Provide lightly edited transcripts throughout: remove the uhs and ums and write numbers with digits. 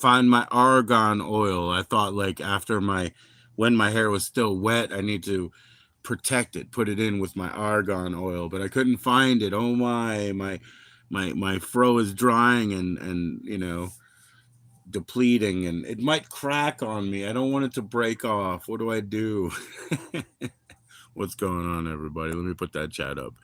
find my argan oil. I thought like after when my hair was still wet, I need to protect it, put it in with my argan oil, but I couldn't find it. Oh my fro is drying and depleting, and it might crack on me. I don't want it to break off. What do I do? What's going on, everybody? Let me put that chat up.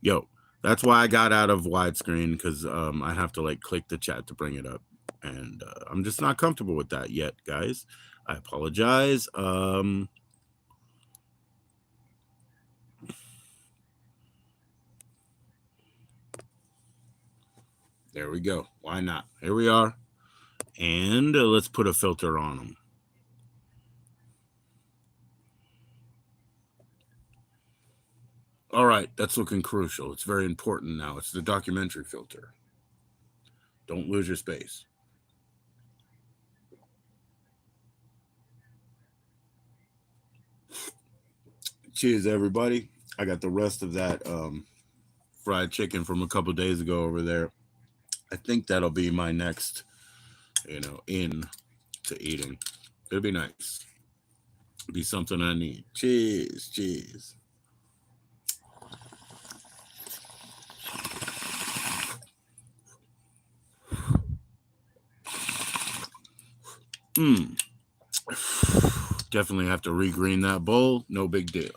Yo, that's why I got out of widescreen, because I have to like click the chat to bring it up, and I'm just not comfortable with that yet, guys. I apologize. There we go. Why not? Here we are, and let's put a filter on them. All right, that's looking crucial. It's very important now. It's the documentary filter. Don't lose your space. Cheers, everybody. I got the rest of that fried chicken from a couple days ago over there. I think that'll be my next, in to eating. It'll be nice. It'll be something I need. Cheers, cheers. Definitely have to regreen that bowl. No big deal.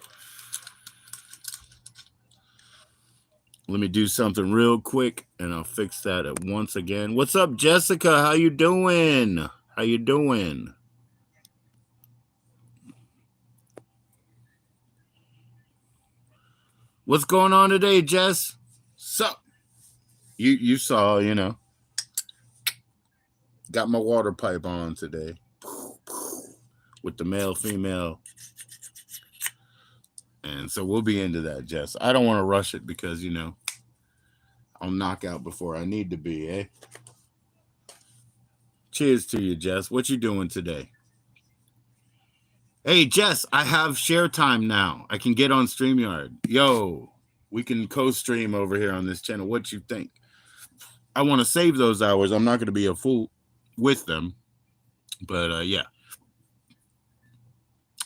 Let me do something real quick, and I'll fix that at once again. What's up, Jessica? How you doing? How you doing? What's going on today, Jess? Sup? You saw, got my water pipe on today with the male female, and so we'll be into that, Jess. I don't want to rush it because I'll knock out before I need to be, eh? Cheers to you, Jess. What you doing today? Hey, Jess, I have share time now. I can get on StreamYard. Yo, we can co-stream over here on this channel. What you think? I want to save those hours. I'm not going to be a fool with them. But yeah.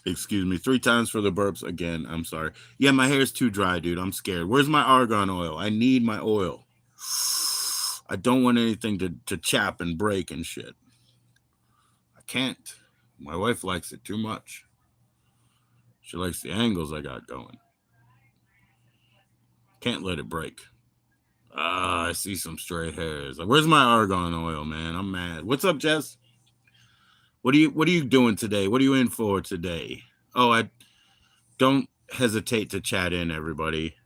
Excuse me. 3 times for the burps again. I'm sorry. Yeah, my hair's too dry, dude. I'm scared. Where's my argan oil? I need my oil. I don't want anything to chap and break and shit. I can't. My wife likes it too much. She likes the angles I got going. Can't let it break. I see some stray hairs. Where's my argan oil, man? I'm mad. What's up, Jess? What are you doing today? What are you in for today? Oh, I don't hesitate to chat in, everybody.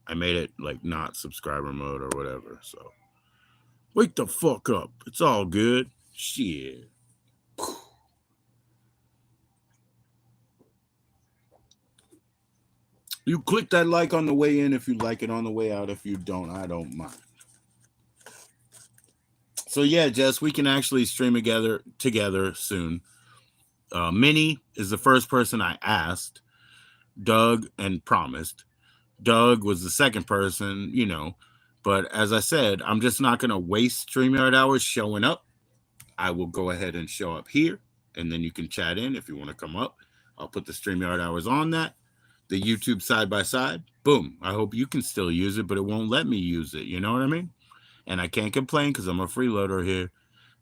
I made it like not subscriber mode or whatever. So wake the fuck up. It's all good. Shit. You click that like on the way in if you like it, on the way out if you don't. I don't mind. So yeah, Jess, we can actually stream together soon. Minnie is the first person I asked. Doug and promised. Doug was the second person, But as I said, I'm just not going to waste StreamYard hours showing up. I will go ahead and show up here, and then you can chat in if you want to come up. I'll put the StreamYard hours on that. The YouTube side by side. Boom. I hope you can still use it, but it won't let me use it. You know what I mean? And I can't complain because I'm a freeloader here,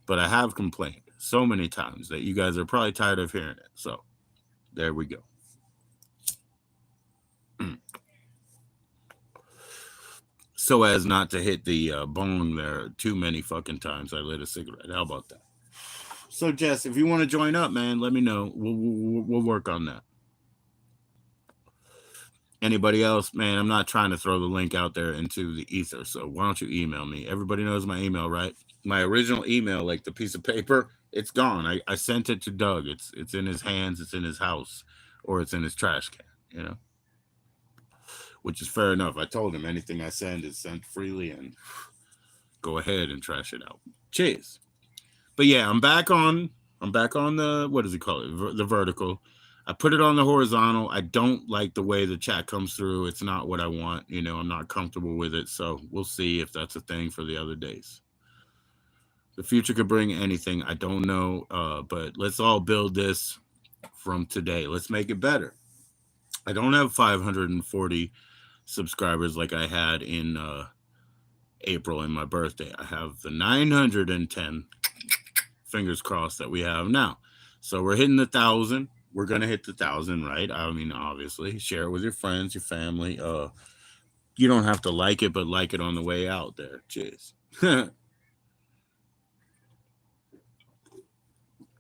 but I have complained so many times that you guys are probably tired of hearing it. So there we go. So as not to hit the bong there too many fucking times, I lit a cigarette. How about that? So Jess, if you want to join up, man, let me know. We'll work on that. Anybody else, man, I'm not trying to throw the link out there into the ether, so why don't you email me? Everybody knows my email, right? My original email, like the piece of paper, it's gone. I sent it to Doug. It's in his hands, it's in his house, or it's in his trash can, which is fair enough. I told him anything I send is sent freely, and go ahead and trash it out. Cheers. But yeah, I'm back on the, what does he call it? The vertical. I put it on the horizontal. I don't like the way the chat comes through. It's not what I want. I'm not comfortable with it. So we'll see if that's a thing for the other days. The future could bring anything. I don't know, but let's all build this from today. Let's make it better. I don't have 540 subscribers like I had in April in my birthday. I have the 910, fingers crossed, that we have now. So we're hitting the thousand. We're gonna hit the thousand, right? I mean, obviously, share it with your friends, your family. You don't have to like it, but like it on the way out there. Cheers.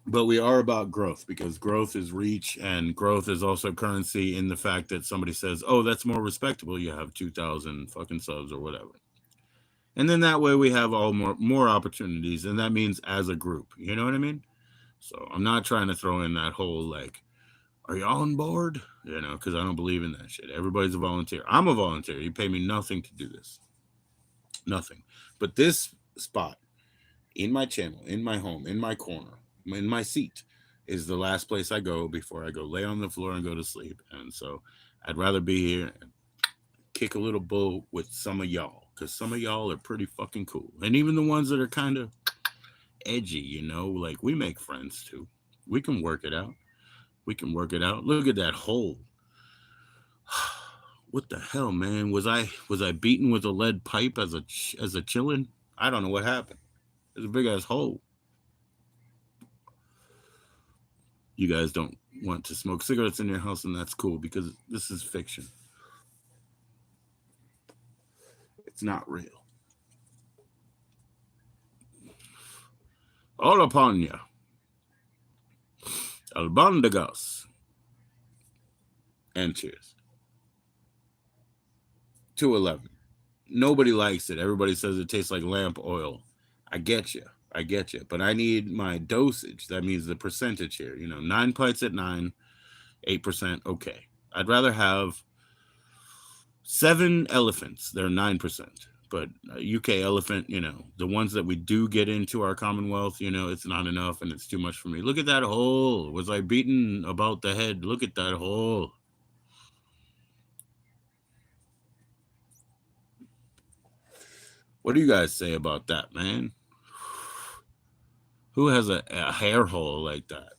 But we are about growth, because growth is reach, and growth is also currency in the fact that somebody says, "Oh, that's more respectable. You have 2,000 fucking subs or whatever." And then that way we have all more opportunities, and that means as a group. You know what I mean? So I'm not trying to throw in that whole like, "Are you on board?" You know, because I don't believe in that shit. Everybody's a volunteer. I'm a volunteer. You pay me nothing to do this. Nothing. But this spot in my channel, in my home, in my corner, in my seat, is the last place I go before I go lay on the floor and go to sleep. And so I'd rather be here and kick a little bull with some of y'all, because some of y'all are pretty fucking cool. And even the ones that are kind of edgy, you know, like, we make friends too. We can work it out. We can work it out. Look at that hole. What the hell, man? Was I beaten with a lead pipe as a chillin'? I don't know what happened. It's a big ass hole. You guys don't want to smoke cigarettes in your house, and that's cool, because this is fiction. It's not real. All upon ya. Albondigas. And cheers. 211. Nobody likes it. Everybody says it tastes like lamp oil. I get you. I get you. But I need my dosage. That means the percentage here. You know, 9 pints at 9, 8%. Okay. I'd rather have 7 elephants. They're 9%. But UK elephant, you know, the ones that we do get into our Commonwealth, you know, it's not enough and it's too much for me. Look at that hole. Was I beaten about the head? Look at that hole. What do you guys say about that, man? Who has a hair hole like that?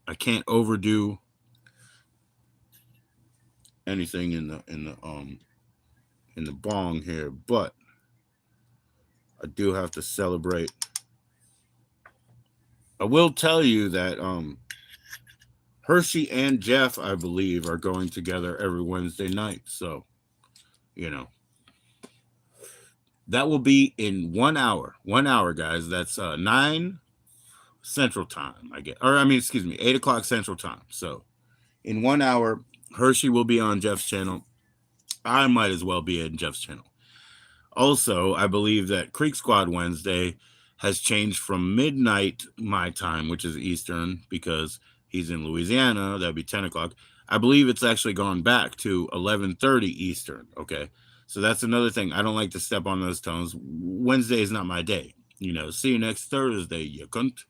I can't overdo anything in the bong here, but I do have to celebrate. I will tell you that Hershey and Jeff, I believe, are going together every Wednesday night. So, you know, that will be in 1 hour. 1 hour, guys. That's 9 Central Time, I guess. Or, I mean, excuse me, 8 o'clock Central Time. So, in 1 hour, Hershey will be on Jeff's channel. I might as well be in Jeff's channel. Also, I believe that Creek Squad Wednesday has changed from midnight my time, which is Eastern, because he's in Louisiana. That'd be 10 o'clock. I believe it's actually gone back to 11:30 Eastern. Okay. So that's another thing. I don't like to step on those tones. Wednesday is not my day. You know, see you next Thursday, you cunt.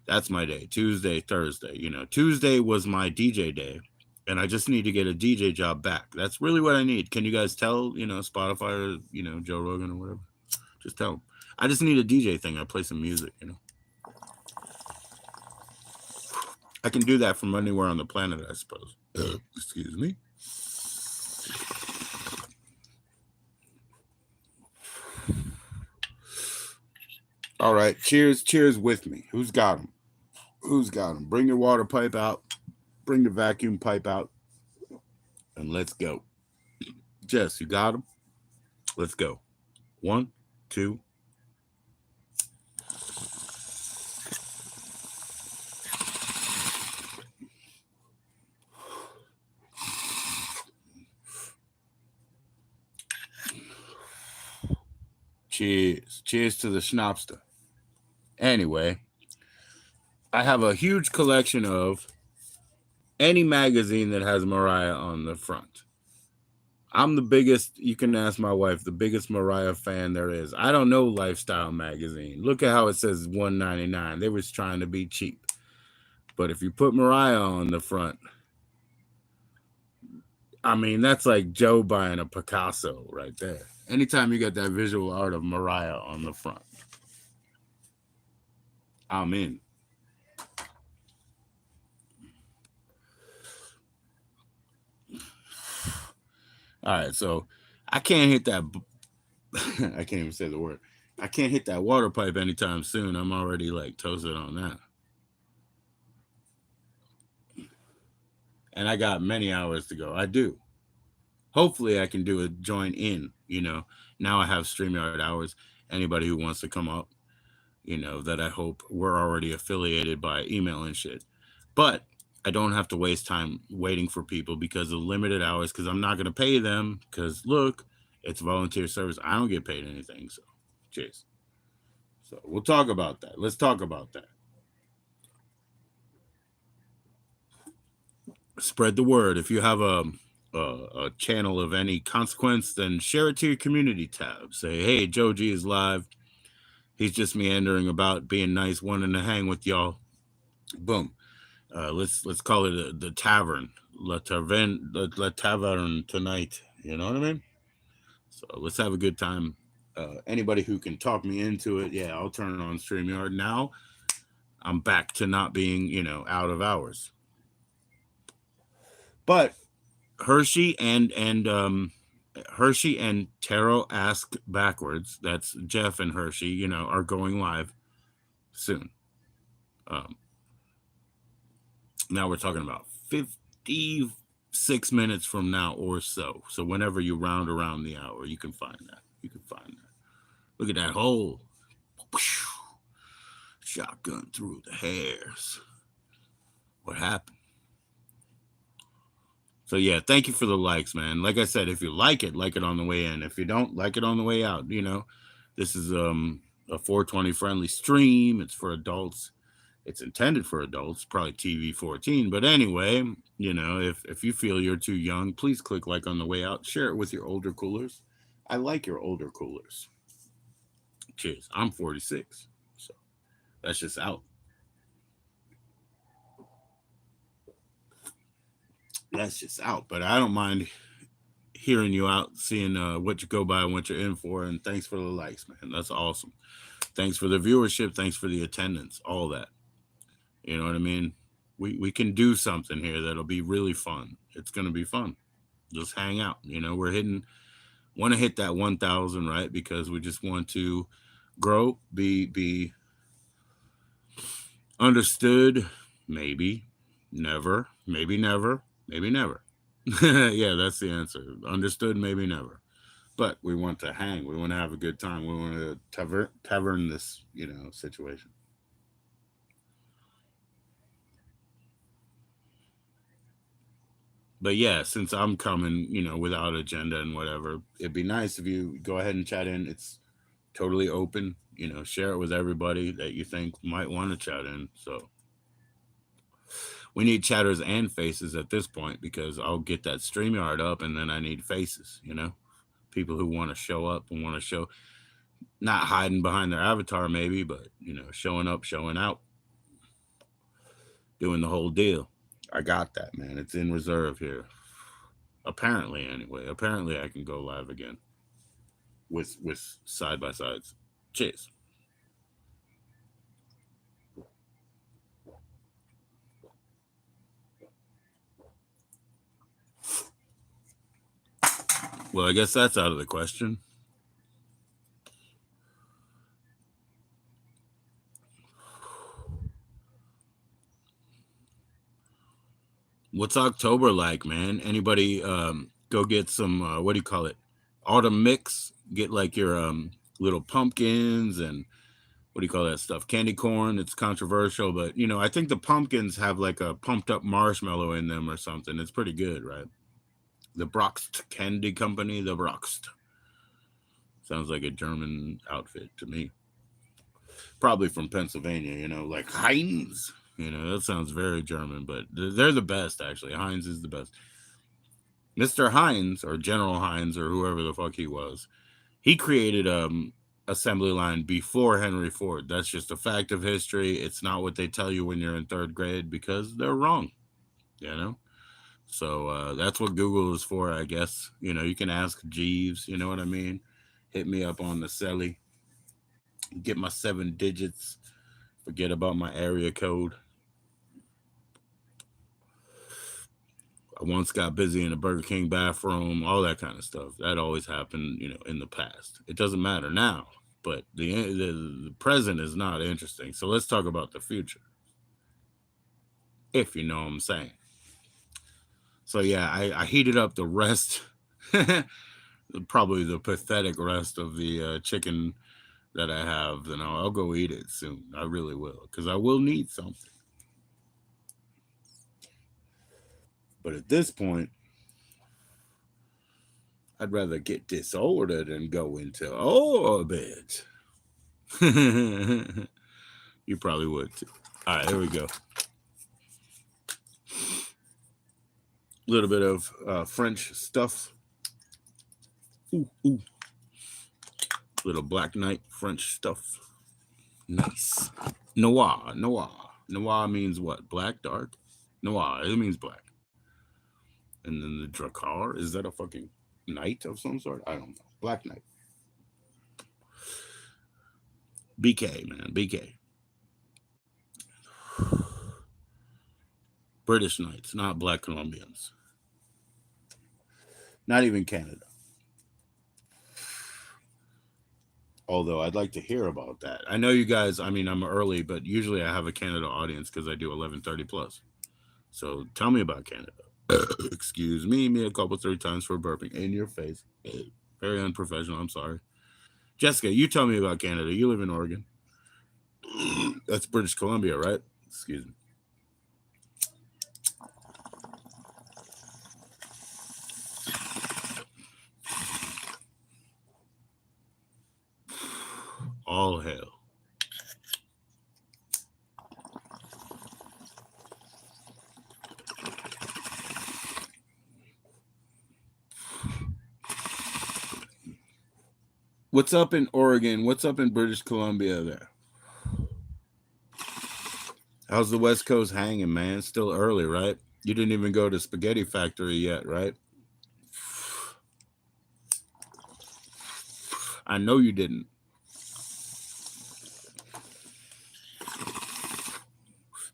That's my day. Tuesday, Thursday. You know, Tuesday was my DJ day, and I just need to get a DJ job back. That's really what I need. Can you guys tell, you know, Spotify or, you know, Joe Rogan or whatever? Just tell them. I just need a DJ thing. I play some music, you know. I can do that from anywhere on the planet, I suppose. Excuse me. All right. Cheers. Cheers with me. Who's got them? Who's got them? Bring your water pipe out. Bring the vacuum pipe out. And let's go. Jess, you got them? Let's go. 1, 2. Cheers. Cheers to the Schnapster. Anyway, I have a huge collection of any magazine that has Mariah on the front. I'm the biggest, you can ask my wife, the biggest Mariah fan there is. I don't know Lifestyle magazine. Look at how it says $1.99. They was trying to be cheap. But if you put Mariah on the front, I mean, that's like Joe buying a Picasso right there. Anytime you get that visual art of Mariah on the front, I'm in. All right, so I can't hit that. I can't even say the word. I can't hit that water pipe anytime soon. I'm already like toasted on that, and I got many hours to go. I do. Hopefully, I can do a join in. Now I have Streamyard hours. Anybody who wants to come up, that I hope we're already affiliated by email and shit. But I don't have to waste time waiting for people because of limited hours because I'm not going to pay them because look, it's volunteer service. I don't get paid anything. So, cheers. So, we'll talk about that. Let's talk about that. Spread the word. If you have a channel of any consequence, then share it to your community tab. Say, hey, Joe G is live. He's just meandering about, being nice, wanting to hang with y'all. Boom. Let's call it the tavern, la tavern tonight. You know what I mean? So let's have a good time. Anybody who can talk me into it, yeah, I'll turn it on Streamyard. Now I'm back to not being, out of hours. But Hershey and Taro Ask Backwards. That's Jeff and Hershey. Are going live soon. Um, Now we're talking about 56 minutes from now or so. So whenever you round around the hour, you can find that. You can find that. Look at that hole. Shotgun through the hairs. What happened? So yeah, thank you for the likes, man. Like I said, if you like it on the way in. If you don't, like it on the way out. This is a 420 friendly stream. It's for adults. It's intended for adults, probably TV 14. But anyway, if you feel you're too young, please click like on the way out. Share it with your older coolers. I like your older coolers. Cheers. I'm 46, so that's just out. That's just out. But I don't mind hearing you out, seeing what you go by and what you're in for. And thanks for the likes, man. That's awesome. Thanks for the viewership. Thanks for the attendance. All that. You know what I mean? We can do something here that'll be really fun. It's gonna be fun. Just hang out. We're want to hit that 1,000, right? Because we just want to grow, be understood. Maybe never, maybe never, maybe never. Yeah, that's the answer. Understood, maybe never. But we want to hang. We want to have a good time. We want to tavern this, situation. But yeah, since I'm coming, without agenda and whatever, it'd be nice if you go ahead and chat in. It's totally open. Share it with everybody that you think might want to chat in. So we need chatters and faces at this point because I'll get that StreamYard up and then I need faces, people who want to show up and want to show, not hiding behind their avatar maybe, but, showing up, showing out, doing the whole deal. I got that, man. It's in reserve here. Apparently, anyway. Apparently, I can go live again with side by sides. Cheers. Well, I guess that's out of the question. What's October like, man? Anybody go get some what do you call it? Autumn mix. Get like your little pumpkins and what do you call that stuff? Candy corn. It's controversial, but I think the pumpkins have like a pumped up marshmallow in them or something. It's pretty good, right? The Broxt Candy Company, the Broxt. Sounds like a German outfit to me. Probably from Pennsylvania, like Heinz. That sounds very German, but they're the best, actually. Heinz is the best. Mr. Heinz, or General Heinz, or whoever the fuck he was, he created assembly line before Henry Ford. That's just a fact of history. It's not what they tell you when you're in third grade because they're wrong, you know? So that's what Google is for, I guess. You can ask Jeeves, you know what I mean? Hit me up on the celly. Get my 7 digits. Forget about my area code. I once got busy in a Burger King bathroom, all that kind of stuff. That always happened, in the past. It doesn't matter now, but the present is not interesting. So let's talk about the future, if you know what I'm saying. So yeah, I heated up the rest, probably the pathetic rest of the chicken that I have, and I'll go eat it soon. I really will, because I will need something. But at this point, I'd rather get disordered than go into orbit. You probably would too. All right, here we go. A little bit of French stuff. Ooh, ooh. Little Black Knight French stuff. Nice. Noir. Noir means what? Black, dark? Noir, it means black. And then the Drakkar, is that a fucking knight of some sort? I don't know. Black Knight. BK, man. BK. British Knights, not Black Colombians. Not even Canada. Although I'd like to hear about that. I know you guys, I'm early, but usually I have a Canada audience because I do 11:30 plus. So tell me about Canada. Excuse me a couple 3 times for burping in your face. Very unprofessional. I'm sorry. Jessica, you tell me about Canada. You live in Oregon. That's British Columbia, right? Excuse me. All hail. What's up in Oregon? What's up in British Columbia there? How's the West Coast hanging, man? It's still early, right? You didn't even go to Spaghetti Factory yet, right? I know you didn't.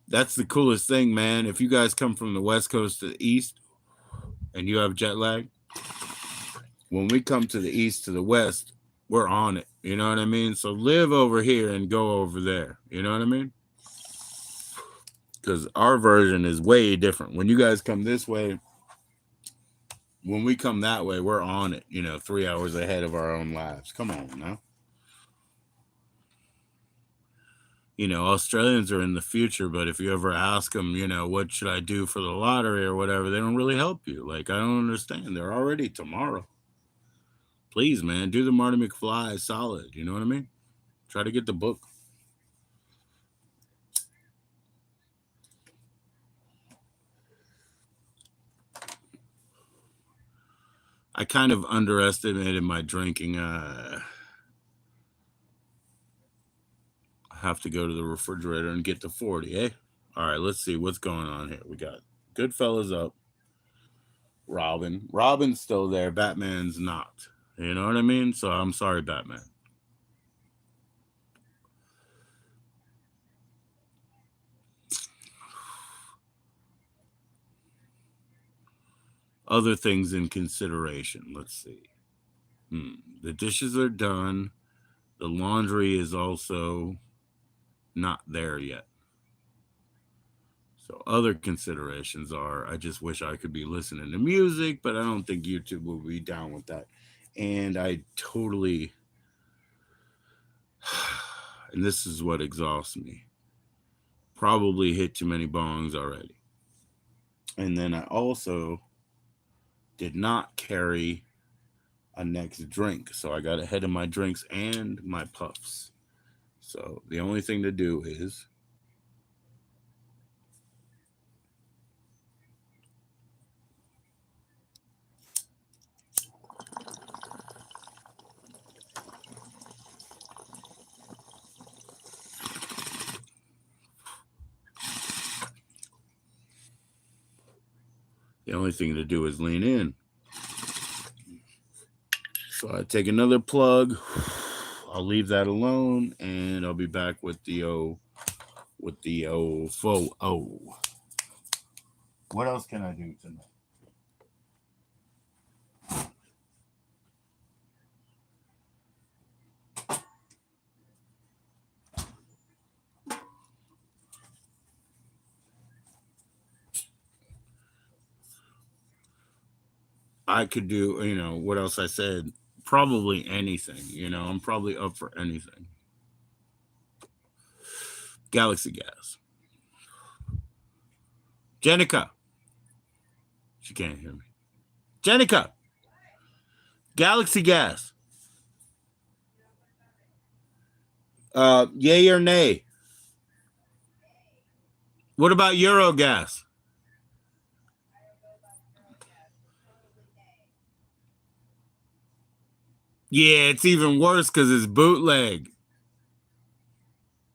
That's the coolest thing, man. If you guys come from the West Coast to the East and you have jet lag, when we come to the East to the West, we're on it. You know what I mean? So live over here and go over there. You know what I mean? Because our version is way different. When you guys come this way, when we come that way, we're on it, 3 hours ahead of our own lives. Come on now. Australians are in the future, but if you ever ask them, what should I do for the lottery or whatever, they don't really help you. Like, I don't understand. They're already tomorrow. Please, man, do the Marty McFly solid. You know what I mean? Try to get the book. I kind of underestimated my drinking. I have to go to the refrigerator and get to 40, eh? All right, let's see what's going on here. We got Goodfellas up. Robin's still there. Batman's not. You know what I mean? So I'm sorry, Batman. Other things in consideration. Let's see. The dishes are done. The laundry is also not there yet. So other considerations are, I just wish I could be listening to music, but I don't think YouTube will be down with that. And I totally, and this is what exhausts me, probably hit too many bongs already. And then I also did not carry a next drink. So I got ahead of my drinks and my puffs. So the only thing to do is The only thing to do is lean in. So I take another plug. I'll leave that alone, and I'll be back with the faux O. What else can I do tonight? I could do, what else I said? Probably anything. I'm probably up for anything. Galaxy gas. Jenica. She can't hear me. Jenica. Galaxy gas. Yay or nay? What about Euro gas? Yeah, it's even worse because it's bootleg.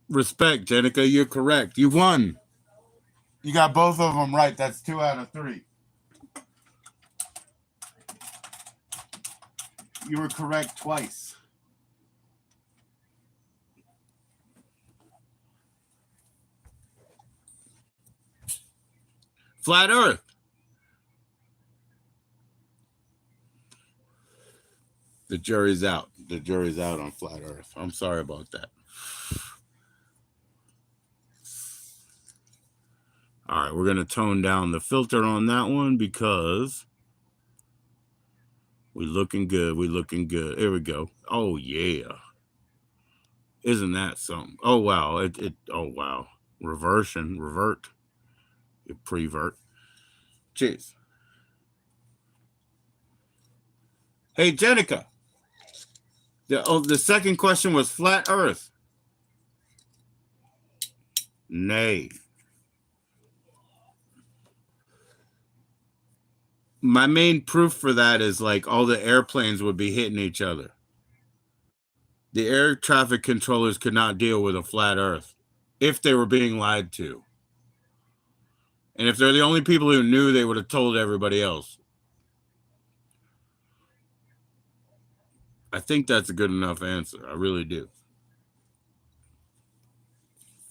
Respect, Jenica. You're correct. You won. You got both of them right. That's 2 out of 3. You were correct twice. Flat Earth. The jury's out. The jury's out on Flat Earth. I'm sorry about that. All right, we're going to tone down the filter on that one because we're looking good. We're looking good. Here we go. Oh, yeah. Isn't that something? Oh, wow. Oh, wow. Revert. You prevert. Cheers. Hey, Jenica. The second question was Flat Earth. Nay. My main proof for that is like all the airplanes would be hitting each other. The air traffic controllers could not deal with a flat Earth if they were being lied to. And if they're the only people who knew, they would have told everybody else. I think that's a good enough answer. I really do.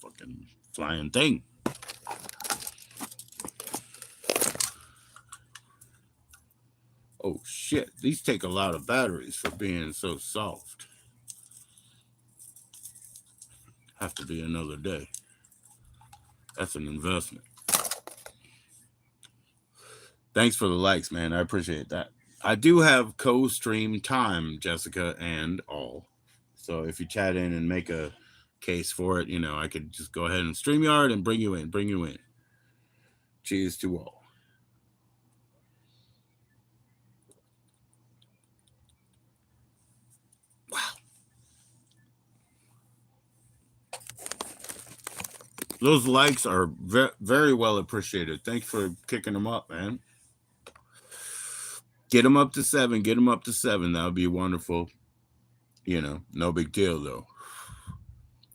Fucking flying thing. Oh, shit. These take a lot of batteries for being so soft. Have to be another day. That's an investment. Thanks for the likes, man. I appreciate that. I do have co-stream time, Jessica and all. So if you chat in and make a case for it, I could just go ahead and StreamYard and bring you in. Cheers to all. Wow. Those likes are very well appreciated. Thanks for kicking them up, man. Get them up to 7. Get them up to 7. That would be wonderful. No big deal, though.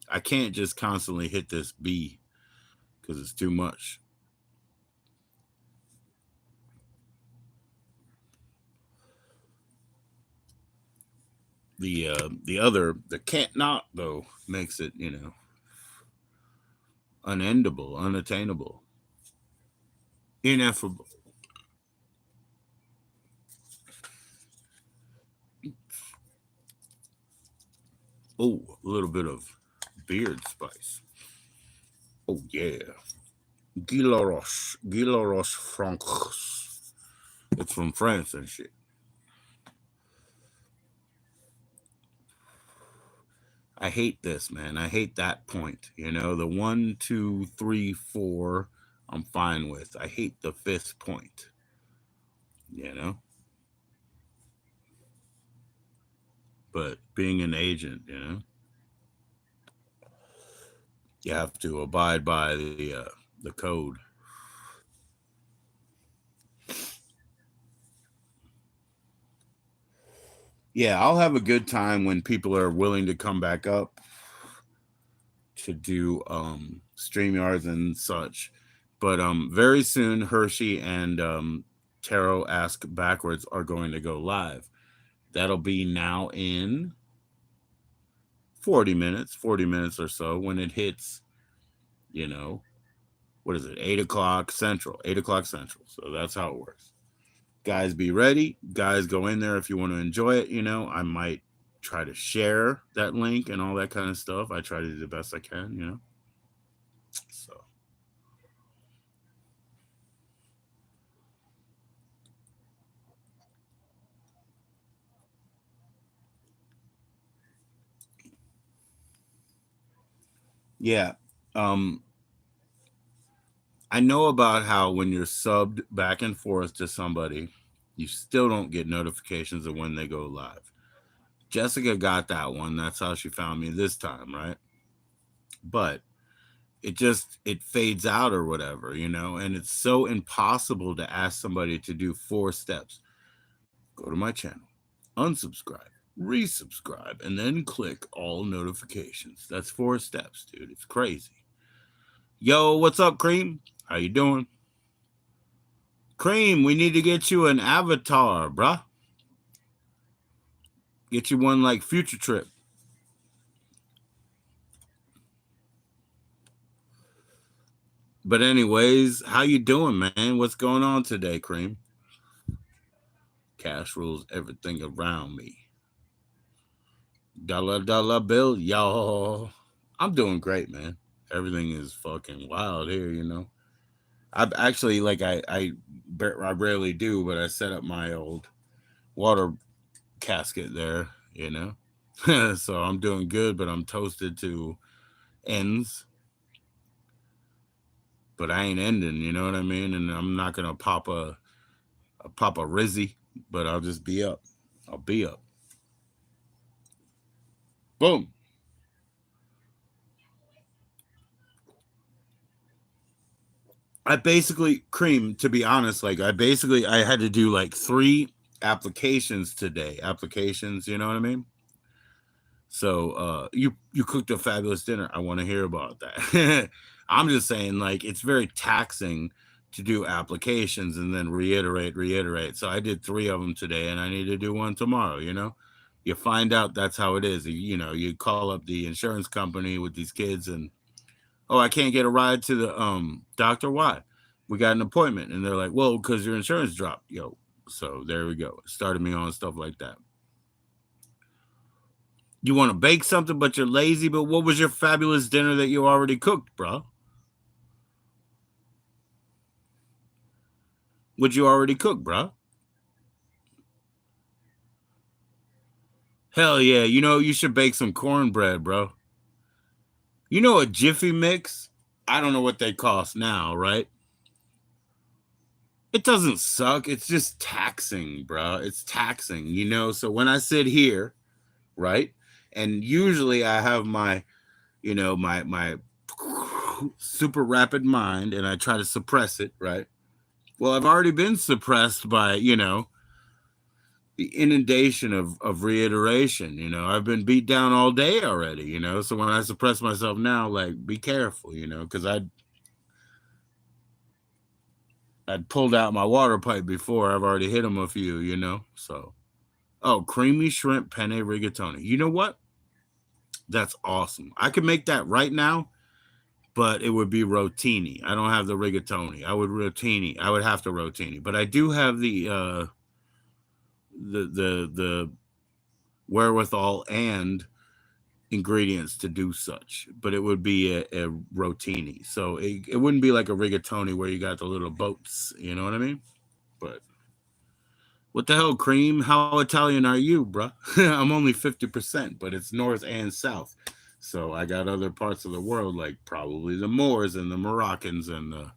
I can't just constantly hit this B because it's too much. The can't not, though, makes it, unendable, unattainable, ineffable. Oh, a little bit of beard spice. Oh, yeah. Guilaroche Francs. It's from France and shit. I hate this, man. I hate that point. The 1, 2, 3, 4, I'm fine with. I hate the 5th point. But being an agent, you have to abide by the code. Yeah, I'll have a good time when people are willing to come back up to do StreamYards and such. But very soon, Hershey and Tarot Ask Backwards are going to go live. That'll be now in 40 minutes or so when it hits, you know, what is it, 8 o'clock Central, 8 o'clock Central. So that's how it works. Guys, be ready. Guys, go in there if you want to enjoy it. I might try to share that link and all that kind of stuff. I try to do the best I can. So, yeah. Um, I know about how when you're subbed back and forth to somebody, you still don't get notifications of when they go live. Jessica got that one. That's how she found me this time, right? But it fades out or whatever. And it's so impossible to ask somebody to do 4 steps. Go to my channel, unsubscribe, resubscribe, and then click all notifications. That's 4 steps, dude. It's crazy. Yo, what's up, Cream? How you doing? Cream, we need to get you an avatar, bruh. Get you one like Future Trip. But anyways, how you doing, man? What's going on today, Cream? Cash rules everything around me. Dollar bill, y'all. I'm doing great, man. Everything is fucking wild here. I've actually I rarely do, but I set up my old water casket there. So I'm doing good, but I'm toasted to ends. But I ain't ending, you know what I mean? And I'm not gonna pop a rizzy, but I'll just be up. I'll be up. Boom. I basically Cream, to be honest, I had to do like 3 applications today. Applications, you know what I mean? So you cooked a fabulous dinner. I want to hear about that. I'm just saying, like, it's very taxing to do applications and then reiterate. So I did 3 of them today, and I need to do one tomorrow. You find out that's how it is. You call up the insurance company with these kids, and oh, I can't get a ride to the doctor. Why? We got an appointment, and they're like, well, because your insurance dropped, yo. So there we go. Started me on stuff like that. You want to bake something, but you're lazy. But what was your fabulous dinner that you already cooked, bro? What you already cooked, bro? Hell yeah! You should bake some cornbread, bro. You know a Jiffy Mix? I don't know what they cost now, right? It doesn't suck. It's just taxing, bro. It's taxing. So when I sit here, right, and usually I have my super rapid mind, and I try to suppress it, right? Well, I've already been suppressed by the inundation of reiteration. I've been beat down all day already. So when I suppress myself now, like, be careful, because I'd pulled out my water pipe before. I've already hit them a few. So, oh, creamy shrimp penne rigatoni. You know what? That's awesome. I could make that right now, but it would be rotini. I don't have the rigatoni. I would have to rotini, but I do have the wherewithal and ingredients to do such. But it would be a rotini, so it wouldn't be like a rigatoni where you got the little boats. You know what I mean? But what the hell, Cream? How Italian are you, bruh? I'm only 50%, but it's north and south. So I got other parts of the world, like probably the Moors and the Moroccans and a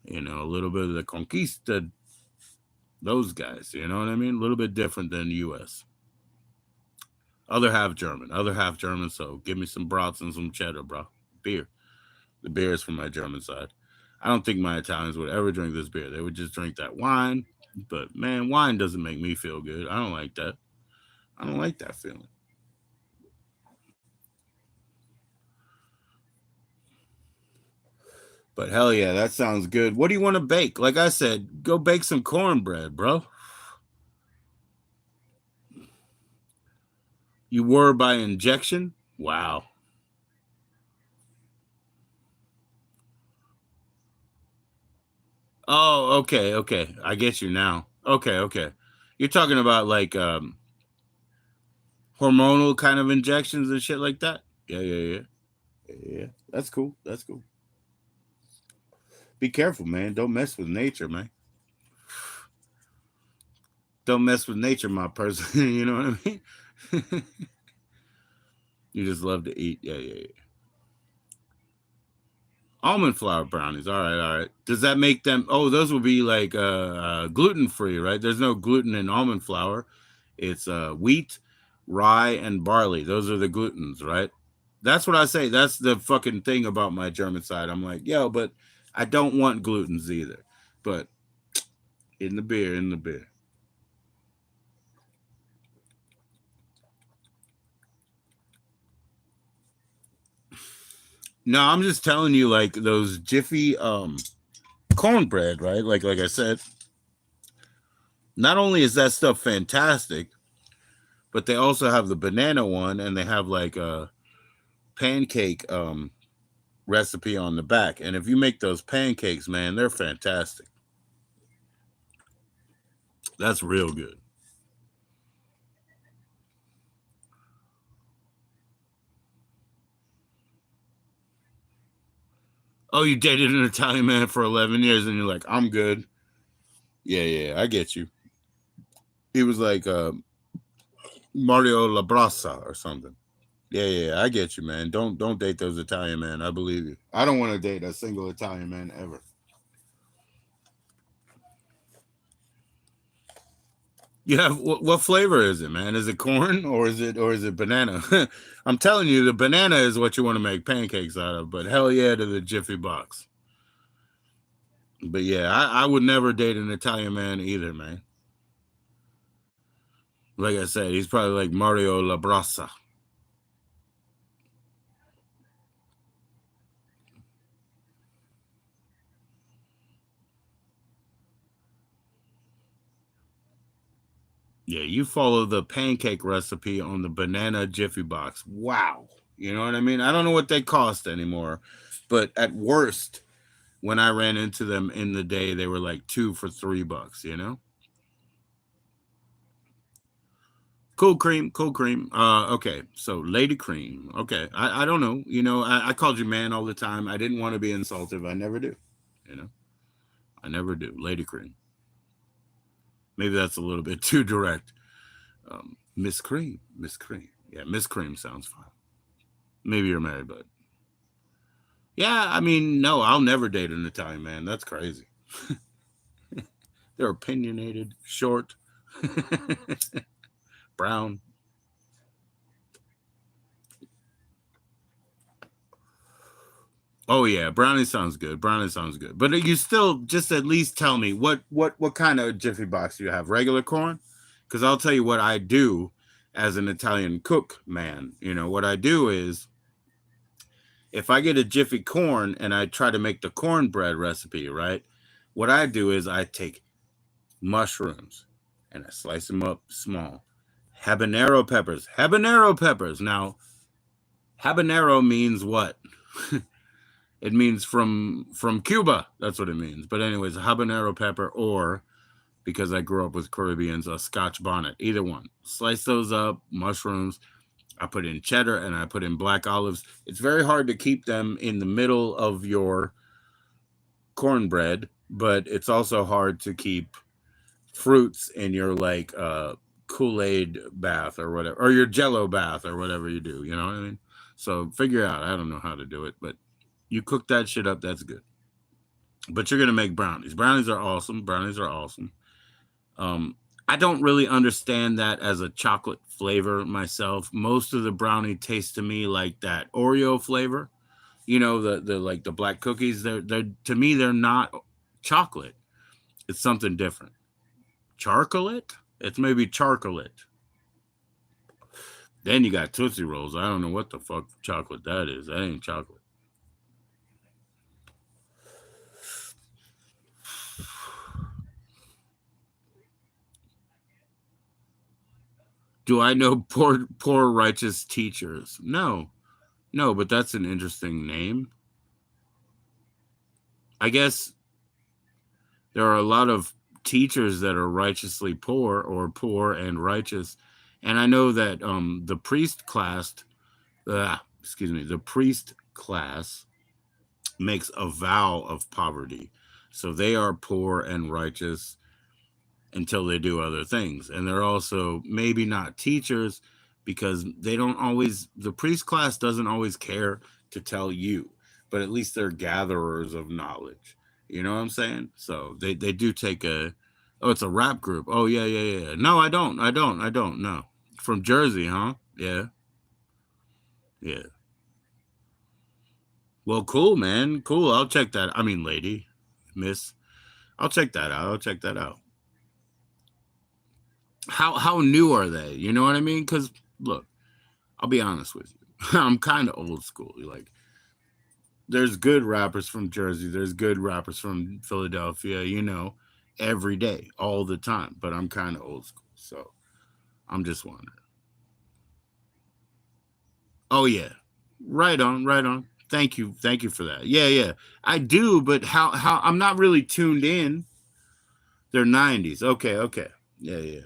little bit of the Conquista, those guys. You know what I mean? A little bit different than the U.S. Other half German. So give me some brats and some cheddar, bro. Beer. The beer is from my German side. I don't think my Italians would ever drink this beer. They would just drink that wine. But man, wine doesn't make me feel good. I don't like that. I don't like that feeling. But hell yeah, that sounds good. What do you want to bake? Like I said, go bake some cornbread, bro. You were by injection? Wow. Oh, okay, okay. I get you now. Okay, okay. You're talking about like hormonal kind of injections and shit like that? Yeah, yeah, yeah. Yeah, yeah. That's cool. That's cool. Be careful, man. Don't mess with nature, man. Don't mess with nature, my person. You know what I mean? You just love to eat. Yeah, yeah, yeah. Almond flour brownies. All right, all right. Does that make them? Oh, those will be like gluten free, right? There's no gluten in almond flour. It's wheat, rye, and barley. Those are the glutens, right? That's what I say. That's the fucking thing about my German side. I'm like, yo, but I don't want glutens either. But in the beer, in the beer. No, I'm just telling you, like those Jiffy cornbread, right? Like I said, not only is that stuff fantastic, but they also have the banana one, and they have like a pancake recipe on the back. And if you make those pancakes, man, they're fantastic. That's real good. Oh, you dated an Italian man for 11 years, and you're like, I'm good. Yeah, yeah, I get you. He was like Mario Labrasa or something. Yeah, yeah, I get you, man. Don't date those Italian men. I believe you. I don't want to date a single Italian man ever. You have what flavor is it, man? Is it corn or is it banana? I'm telling you, the banana is what you want to make pancakes out of. But hell yeah to the Jiffy box. But yeah, I would never date an Italian man either, man. Like I said, he's probably like Mario Labrasa. Yeah, you follow the pancake recipe on the banana Jiffy box. Wow. You know what I mean? I don't know what they cost anymore, but at worst, when I ran into them in the day, they were like two for $3, you know? Cool cream, cool cream. Okay, so Lady Cream. Okay, I don't know. You know, I called you man all the time. I didn't want to be insultive. I never do. You know, I never do. Lady Cream. Maybe that's a little bit too direct. Miss Cream, Miss Cream. Yeah, Miss Cream sounds fine. Maybe you're married, but yeah, I mean, no, I'll never date an Italian man. That's crazy. They're opinionated, short, brown. Oh yeah, brownie sounds good. Brownie sounds good. But you still just at least tell me what kind of Jiffy box do you have? Regular corn? Because I'll tell you what I do as an Italian cook, man. You know what I do is if I get a Jiffy corn and I try to make the cornbread recipe, right? What I do is I take mushrooms and I slice them up small. Habanero peppers. Habanero peppers. Now, habanero means what? It means from Cuba. That's what it means. But anyways, a habanero pepper, or because I grew up with Caribbeans, a Scotch bonnet. Either one. Slice those up. Mushrooms. I put in cheddar and I put in black olives. It's very hard to keep them in the middle of your cornbread, but it's also hard to keep fruits in your like Kool-Aid bath or whatever, or your Jello bath or whatever you do. You know what I mean? So figure out. I don't know how to do it, but you cook that shit up. That's good. But you're gonna make brownies. Brownies are awesome. Brownies are awesome. Um, I don't really understand that as a chocolate flavor myself. Most of the brownie tastes to me like that Oreo flavor. You know, the like the black cookies. They're to me they're not chocolate. It's something different. Charcolate? It's maybe charcolate. Then you got Tootsie Rolls. I don't know what the fuck chocolate that is. That ain't chocolate. Do I know poor righteous teachers? No. No, but that's an interesting name. I guess there are a lot of teachers that are righteously poor or poor and righteous. And I know that the priest class, the priest class makes a vow of poverty. So they are poor and righteous until they do other things. And they're also maybe not teachers because they don't always, the priest class doesn't always care to tell you, but at least they're gatherers of knowledge. You know what I'm saying? So they do take a, oh, it's a rap group. Oh, yeah, yeah, yeah. No, I don't. No. From Jersey, huh? Yeah, yeah. Well, cool, man. Cool. I'll check that. I mean, lady, miss. I'll check that out. I'll check that out. How new are they? You know what I mean? Because look, I'll be honest with you. I'm kind of old school. Like, there's good rappers from Jersey. There's good rappers from Philadelphia. Every day, all the time. But I'm kind of old school, so I'm just wondering. Oh yeah, right on, right on. Thank you for that. Yeah, yeah, I do. But how I'm not really tuned in. They're '90s. Okay, okay. Yeah, yeah.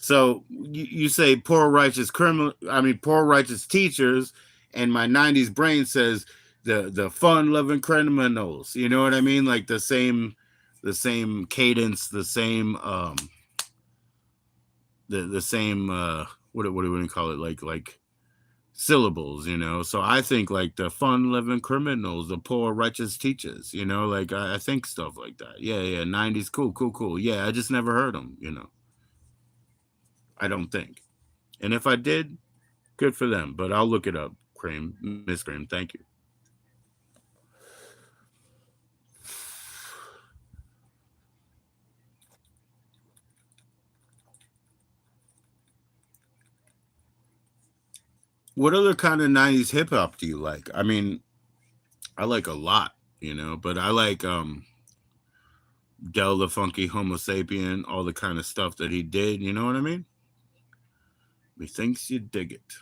So you say poor righteous criminal. I mean, poor righteous teachers, and my '90s brain says the fun loving criminals. You know what I mean? Like the same cadence, the same what do we call it? Like syllables. So I think like the fun loving criminals, the poor righteous teachers. Like I think stuff like that. Yeah, yeah. '90s, cool, cool, cool. Yeah, I just never heard them. I don't think. And if I did, good for them. But I'll look it up. Cream, Miss Cream, thank you. What other kind of '90s hip hop do you like? I mean, I like a lot, but I like Del the Funky Homo Sapien, all the kind of stuff that he did. You know what I mean? Methinks you dig it.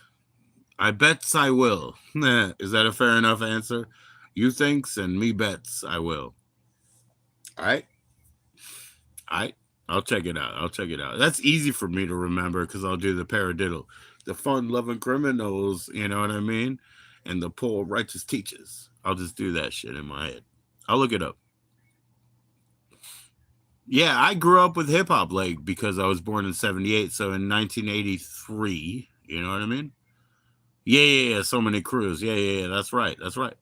I bets I will. Is that a fair enough answer? You thinks and me bets I will. All right. I I'll check it out. I'll check it out. That's easy for me to remember because I'll do the paradiddle. The fun loving criminals, you know what I mean? And the poor righteous teachers. I'll just do that shit in my head. I'll look it up. Yeah, I grew up with hip hop like because I was born in '78, so in 1983, you know what I mean? Yeah, yeah, yeah. So many crews. Yeah, yeah, yeah. That's right. That's right.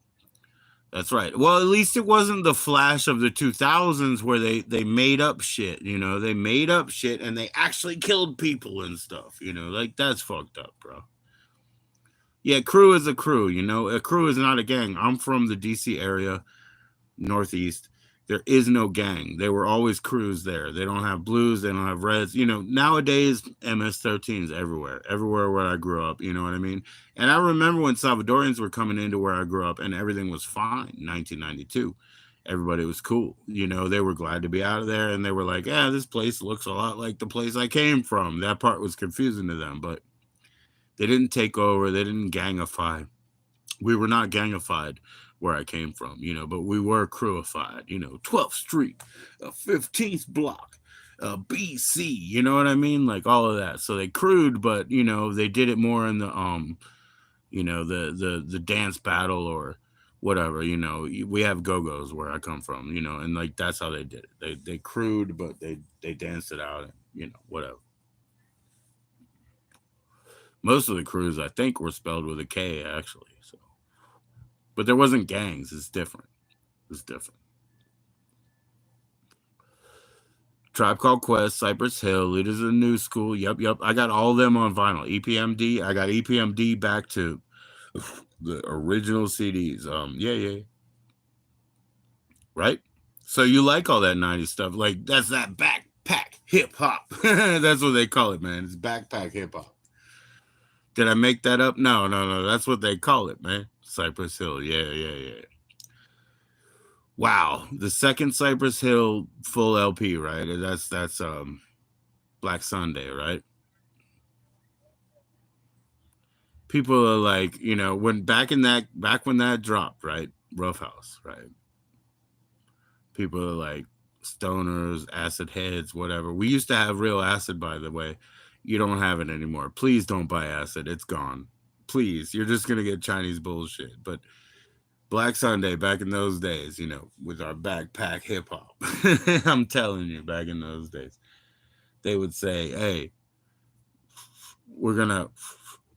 That's right. Well, at least it wasn't the flash of the 2000s where they made up shit, They made up shit and they actually killed people and stuff, Like that's fucked up, bro. Yeah, crew is a crew, A crew is not a gang. I'm from the DC area. Northeast, there is no gang. They were always crews there. They don't have blues, they don't have reds. Nowadays MS-13s everywhere where I grew up. You know what I mean? And I remember when Salvadorians were coming into where I grew up, and everything was fine. 1992, everybody was cool. They were glad to be out of there, and they were like, "Yeah, this place looks a lot like the place I came from." That part was confusing to them, but they didn't take over. They didn't gangify. We were not gangified where I came from, but we were crewified, 12th Street, 15th block, BC, you know what I mean? Like all of that. So they crewed, but they did it more in the dance battle or whatever, we have go-go's where I come from, and like that's how they did it. They crewed, but they danced it out and, whatever. Most of the crews I think were spelled with a K actually. So but there wasn't gangs. It's different. It's different. Tribe Called Quest, Cypress Hill, Leaders of the New School. Yep, yep. I got all of them on vinyl. EPMD. I got EPMD back to the original CDs. Yeah, yeah. Right. So you like all that '90s stuff? Like that's that backpack hip hop. That's what they call it, man. It's backpack hip hop. Did I make that up? No, no, no. That's what they call it, man. Cypress Hill. Yeah, yeah, yeah. Wow, the second Cypress Hill full LP, right? That's Black Sunday, right? People are like, when back when that dropped, right? Rough House, right? People are like stoners, acid heads, whatever. We used to have real acid, by the way. You don't have it anymore. Please don't buy acid. It's gone. Please, you're just gonna get Chinese bullshit. But Black Sunday, back in those days, with our backpack hip hop, I'm telling you, back in those days, they would say, "Hey, we're gonna,"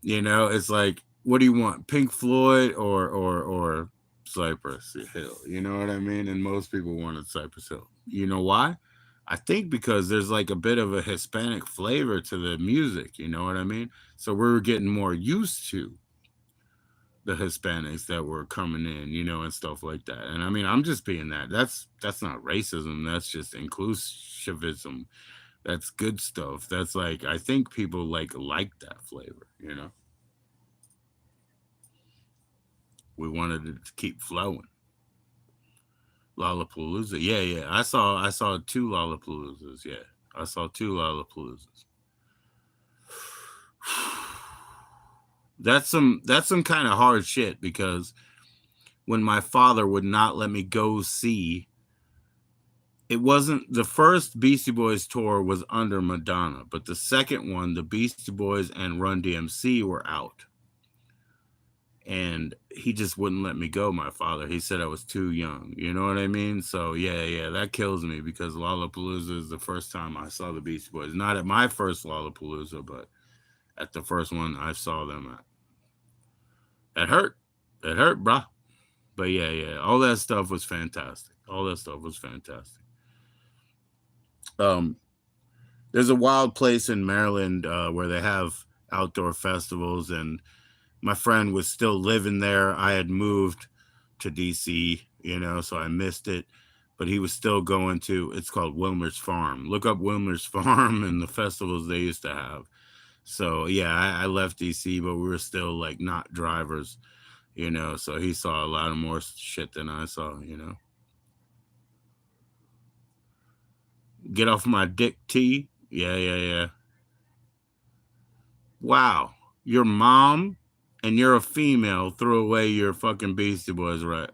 it's like, what do you want, Pink Floyd or Cypress Hill? You know what I mean? And most people wanted Cypress Hill. You know why? I think because there's like a bit of a Hispanic flavor to the music. You know what I mean? So we're getting more used to the Hispanics that were coming in, and stuff like that. And I mean, I'm just being that. That's not racism. That's just inclusivism. That's good stuff. That's like, I think people like that flavor. We wanted it to keep flowing. Lollapalooza. Yeah, yeah. I saw two Lollapaloozas. Yeah. I saw two Lollapaloozas. That's some kind of hard shit, because when my father would not let me go see, it wasn't the first Beastie Boys tour was under Madonna, but the second one, the Beastie Boys and Run DMC were out. And he just wouldn't let me go, my father. He said I was too young. You know what I mean? So yeah, that kills me, because Lollapalooza is the first time I saw the Beastie Boys. Not at my first Lollapalooza, but at the first one I saw them at. It hurt. It hurt, bruh. But yeah. All that stuff was fantastic. All that stuff was fantastic. Um, there's a wild place in Maryland where they have outdoor festivals, and my friend was still living there. I had moved to DC, so I missed it. But he was still going to, it's called Wilmer's Farm. Look up Wilmer's Farm and the festivals they used to have. So yeah, I left DC, but we were still like not drivers, so he saw a lot of more shit than I saw. Get off my dick, T. Yeah. Wow. Your mom and you're a female threw away your fucking Beastie Boys, right?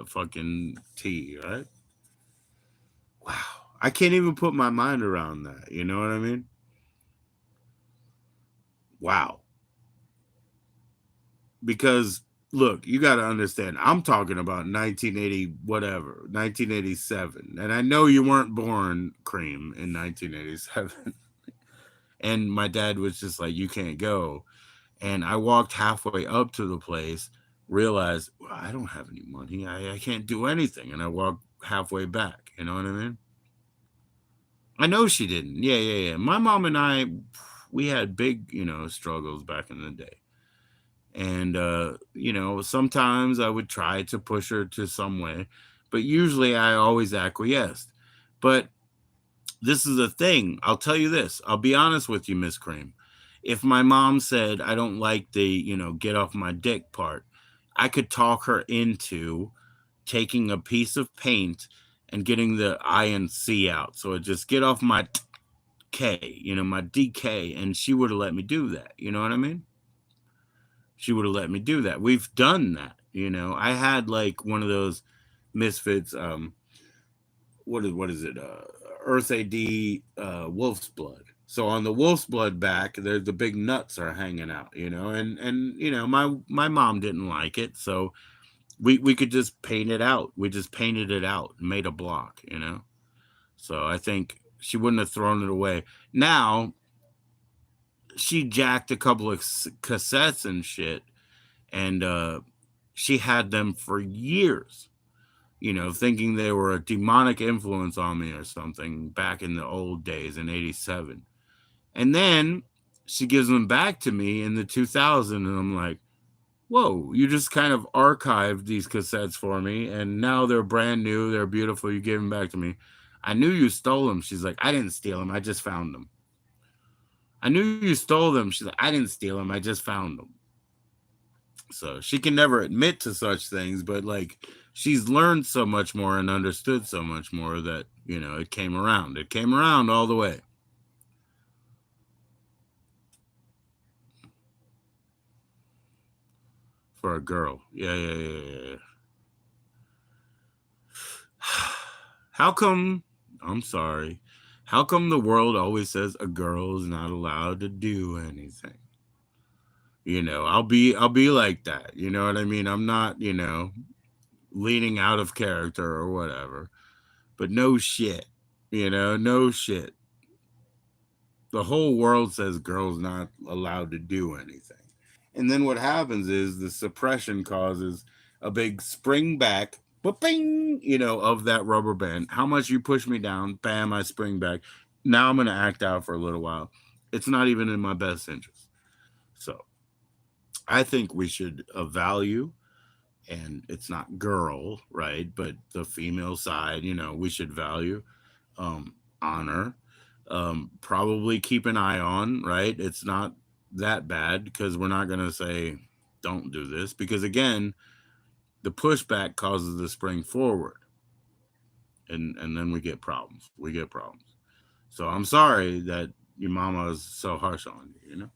Fucking T, right? Wow. I can't even put my mind around that. You know what I mean? Wow. Because look, you got to understand, I'm talking about 1980 whatever, 1987. And I know you weren't born, Cream, in 1987. And my dad was just like, you can't go. And I walked halfway up to the place, realized, well, I don't have any money. I can't do anything. And I walked halfway back. You know what I mean? I know she didn't. Yeah. My mom and I, we had big, struggles back in the day. And, sometimes I would try to push her to some way, but usually I always acquiesced. But this is a thing. I'll tell you this. I'll be honest with you, Miss Cream. If my mom said, I don't like the, get off my dick part, I could talk her into taking a piece of paint and getting the I and C out. So it just get off my K, my DK. And she would have let me do that. You know what I mean? She would have let me do that. We've done that. I had like one of those Misfits, what is it? Earth AD Wolf's Blood. So on the Wolf's Blood back, there's the big nuts are hanging out, and my mom didn't like it, so we could just paint it out. We just painted it out, and made a block, So I think she wouldn't have thrown it away. Now she jacked a couple of cassettes and shit, and she had them for years. Thinking they were a demonic influence on me or something back in the old days in 87. And then she gives them back to me in the 2000, and I'm like, whoa, you just kind of archived these cassettes for me, and now they're brand new, they're beautiful, you gave them back to me. I knew you stole them. She's like, I didn't steal them, I just found them. I knew you stole them. She's like, I didn't steal them, I just found them. So she can never admit to such things, but like, she's learned so much more and understood so much more that, it came around. It came around all the way. for a girl. Yeah, yeah, yeah, yeah, yeah. How come? I'm sorry. How come the world always says a girl is not allowed to do anything? I'll be like that. You know what I mean? I'm not, leaning out of character or whatever. But no shit. No shit. The whole world says girls not allowed to do anything. And then what happens is the suppression causes a big spring back, bing, of that rubber band. How much you push me down, bam, I spring back. Now I'm going to act out for a little while. It's not even in my best interest. So I think we should value, and it's not girl, right? But the female side, we should value, honor, probably keep an eye on, right? It's not that bad because we're not going to say don't do this because again, the pushback causes the spring forward, and then we get problems. We get problems. So I'm sorry that your mama is so harsh on you.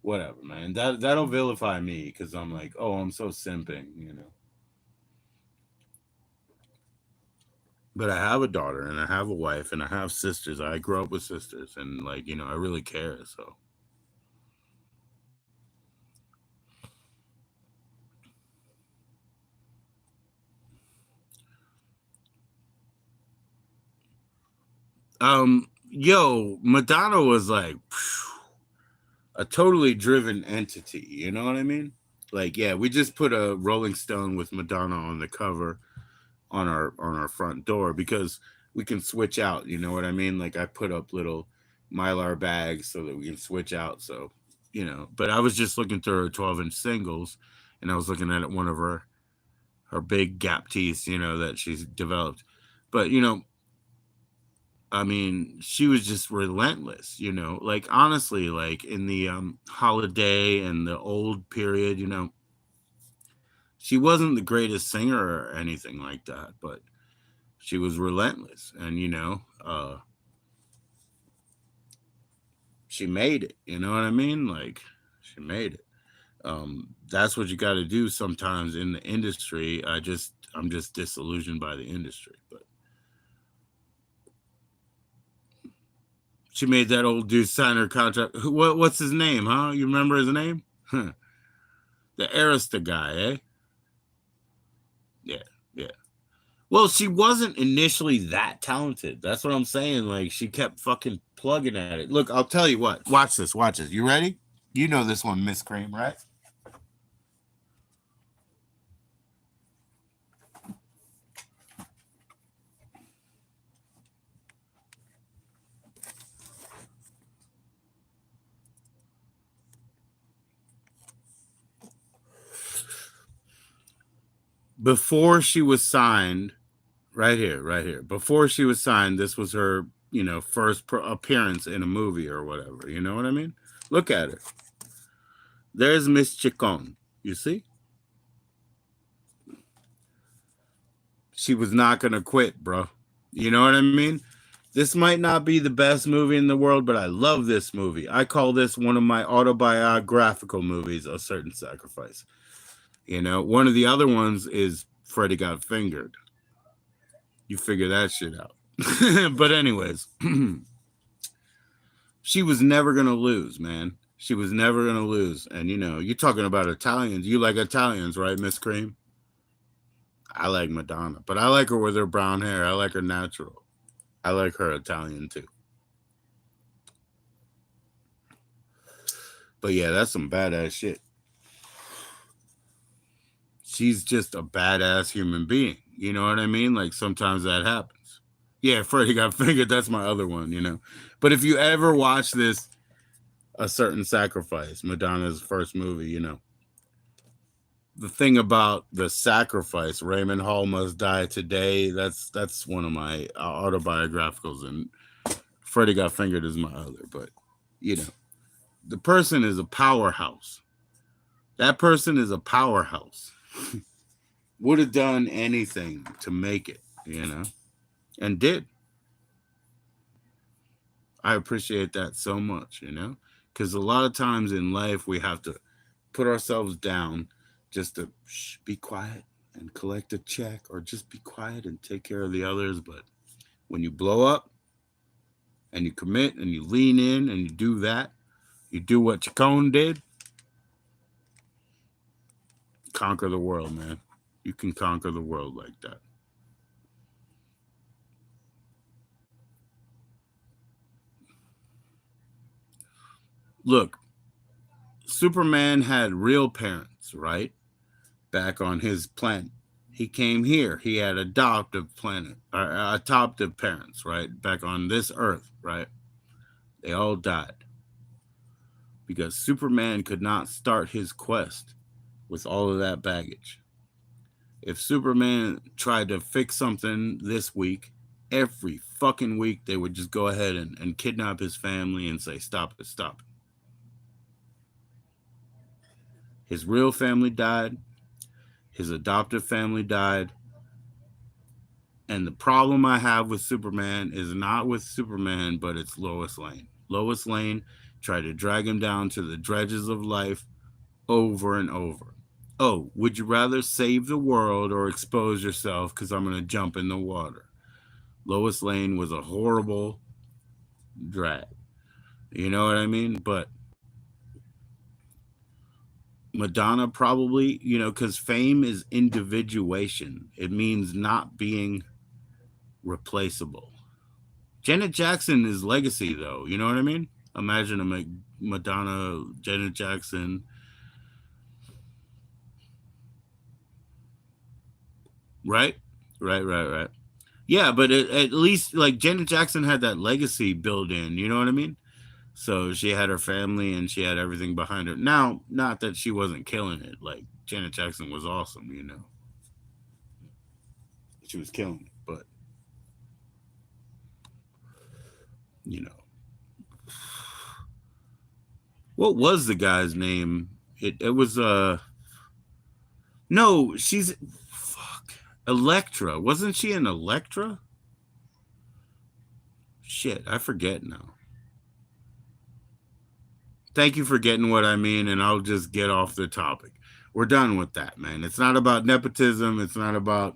Whatever, man. That'll vilify me because I'm like, oh, I'm so simping. But I have a daughter and I have a wife and I have sisters. I grew up with sisters and like, I really care. So yo, Madonna was like a totally driven entity. You know what I mean? Like, yeah, we just put a Rolling Stone with Madonna on the cover on our front door because we can switch out. You know what I mean? Like, I put up little mylar bags so that we can switch out. So, But I was just looking through her 12-inch singles, and I was looking at one of her big gap tees, that she's developed. But I mean, she was just relentless, like honestly, like in the holiday and the old period, she wasn't the greatest singer or anything like that, but she was relentless and she made it, you know what I mean? Like she made it. That's what you got to do sometimes in the industry. I'm just disillusioned by the industry, but she made that old dude sign her contract. What's his name, huh? You remember his name? Huh. The Arista guy, eh? Yeah, yeah. Well, she wasn't initially that talented. That's what I'm saying. Like she kept fucking plugging at it. Look, I'll tell you what. Watch this. Watch this. You ready? You know this one, Miss Cream, right? Before she was signed, right here, right here. Before she was signed, this was her, first appearance in a movie or whatever. You know what I mean? Look at her. There's Miss Chicon. You see? She was not gonna quit, bro. You know what I mean? This might not be the best movie in the world, but I love this movie. I call this one of my autobiographical movies, A Certain Sacrifice. One of the other ones is Freddie Got Fingered. You figure that shit out. But anyways, she was never gonna lose, man. She was never gonna lose. And you're talking about Italians. You like Italians, right, Miss Cream? I like Madonna, but I like her with her brown hair. I like her natural. I like her Italian too. But yeah, that's some badass shit. She's just a badass human being. You know what I mean? Like sometimes that happens. Yeah, Freddie Got Fingered. That's my other one. But if you ever watch this, A Certain Sacrifice, Madonna's first movie, the thing about the sacrifice, Raymond Hall Must Die Today. That's one of my autobiographicals, and Freddie Got Fingered is my other. But you know, the person is a powerhouse. That person is a powerhouse. Would have done anything to make it, and did. I appreciate that so much, because a lot of times in life we have to put ourselves down just to be quiet and collect a check, or just be quiet and take care of the others. But when you blow up and you commit and you lean in and you do that, you do what Chacon did, conquer the world, man. You can conquer the world like that. Look, Superman had real parents, right? Back on his planet. He came here. He had adoptive parents, right? Back on this earth, right? They all died because Superman could not start his quest with all of that baggage. If Superman tried to fix something this week, every fucking week they would just go ahead and kidnap his family and say, stop it, stop it. His real family died. His adoptive family died. And the problem I have with Superman is not with Superman, but it's Lois Lane. Lois Lane tried to drag him down to the dredges of life over and over. Oh, would you rather save the world or expose yourself because I'm going to jump in the water? Lois Lane was a horrible drag. You know what I mean? But Madonna probably, because fame is individuation. It means not being replaceable. Janet Jackson is legacy, though. You know what I mean? Imagine a Madonna, Janet Jackson. Right? Right. Yeah, but at least, like, Janet Jackson had that legacy built in. You know what I mean? So she had her family and she had everything behind her. Now, not that she wasn't killing it. Like, Janet Jackson was awesome, She was killing it. But, you know. What was the guy's name? It was no, she's fuck. Electra. Wasn't she an Electra? Shit, I forget now. Thank you for getting what I mean, and I'll just get off the topic. We're done with that, man. It's not about nepotism, it's not about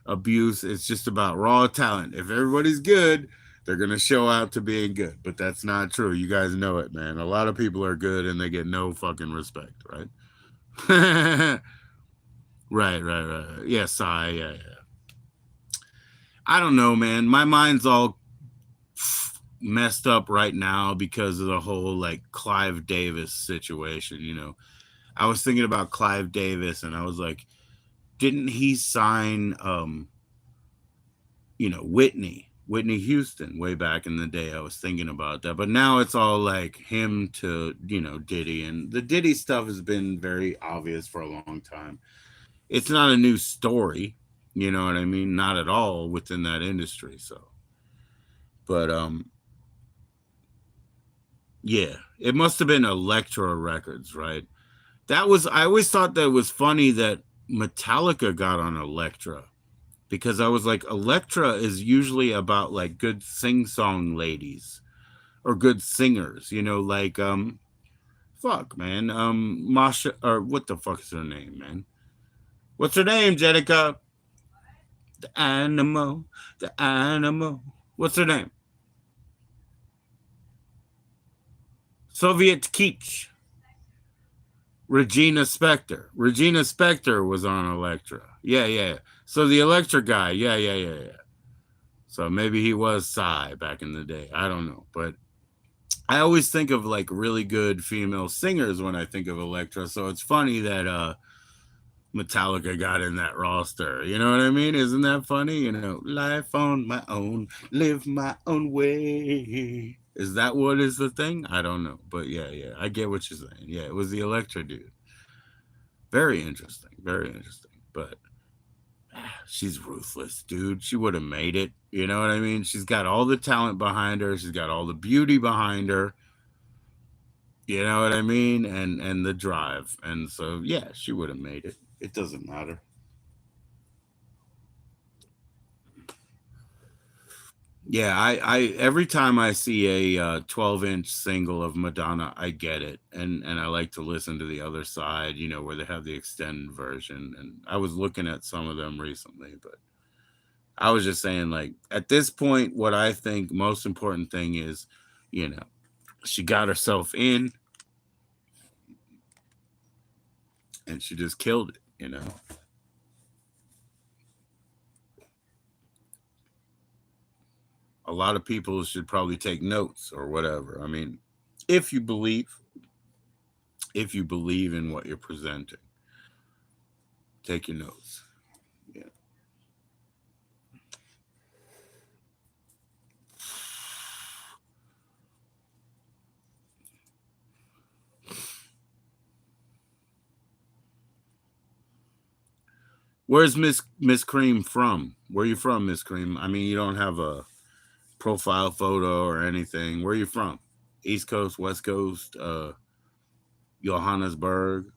abuse, it's just about raw talent. If everybody's good, they're going to show out to being good, but that's not true. You guys know it, man. A lot of people are good and they get no fucking respect, right? Right. Yes, yeah. I don't know, man. My mind's all messed up right now because of the whole like Clive Davis situation, I was thinking about Clive Davis and I was like, didn't he sign Whitney Houston way back in the day? I was thinking about that. But now it's all like him to, Diddy, and the Diddy stuff has been very obvious for a long time. It's not a new story, you know what I mean? Not at all within that industry. So, but yeah, it must have been Elektra Records, right? I always thought that it was funny that Metallica got on Elektra, because I was like, Elektra is usually about like good sing-song ladies or good singers, like fuck, man, Masha, or what the fuck is her name, man? What's her name, Jenica? The animal. What's her name? Soviet Kitsch. Regina Spektor. Regina Spektor was on Elektra. Yeah. So the Elektra guy, yeah. So maybe he was Psy back in the day. I don't know. But I always think of like really good female singers when I think of Elektra. So it's funny that Metallica got in that roster. You know what I mean? Isn't that funny? Life on my own, live my own way. Is that what is the thing? I don't know. But yeah. I get what you're saying. Yeah, it was the Elektra dude. Very interesting. Very interesting. But she's ruthless, dude. She would have made it. You know what I mean? She's got all the talent behind her. She's got all the beauty behind her. You know what I mean? And the drive. And so yeah, she would have made it. It doesn't matter. Yeah, I every time I see a 12-inch single of Madonna, I get it, and I like to listen to the other side, you know, where they have the extended version. And I was looking at some of them recently, but I was just saying, like, at this point, what I think most important thing is, you know, she got herself in, and she just killed it, you know. A lot of people should probably take notes or whatever. I mean, if you believe if you believe in what you're presenting, take your notes. Yeah. Where's Miss Cream from? Where you from, Miss Cream? I mean, you don't have a profile photo or anything. Where you from? East Coast, West Coast, Johannesburg.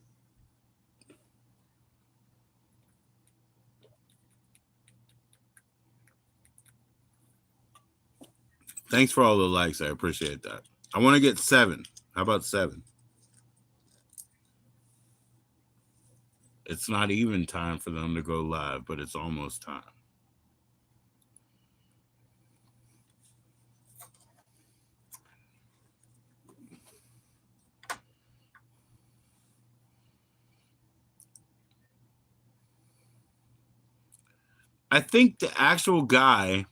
Thanks for all the likes. I appreciate that. I want to get 7. How about 7? It's not even time for them to go live, but it's almost time. I think the actual guy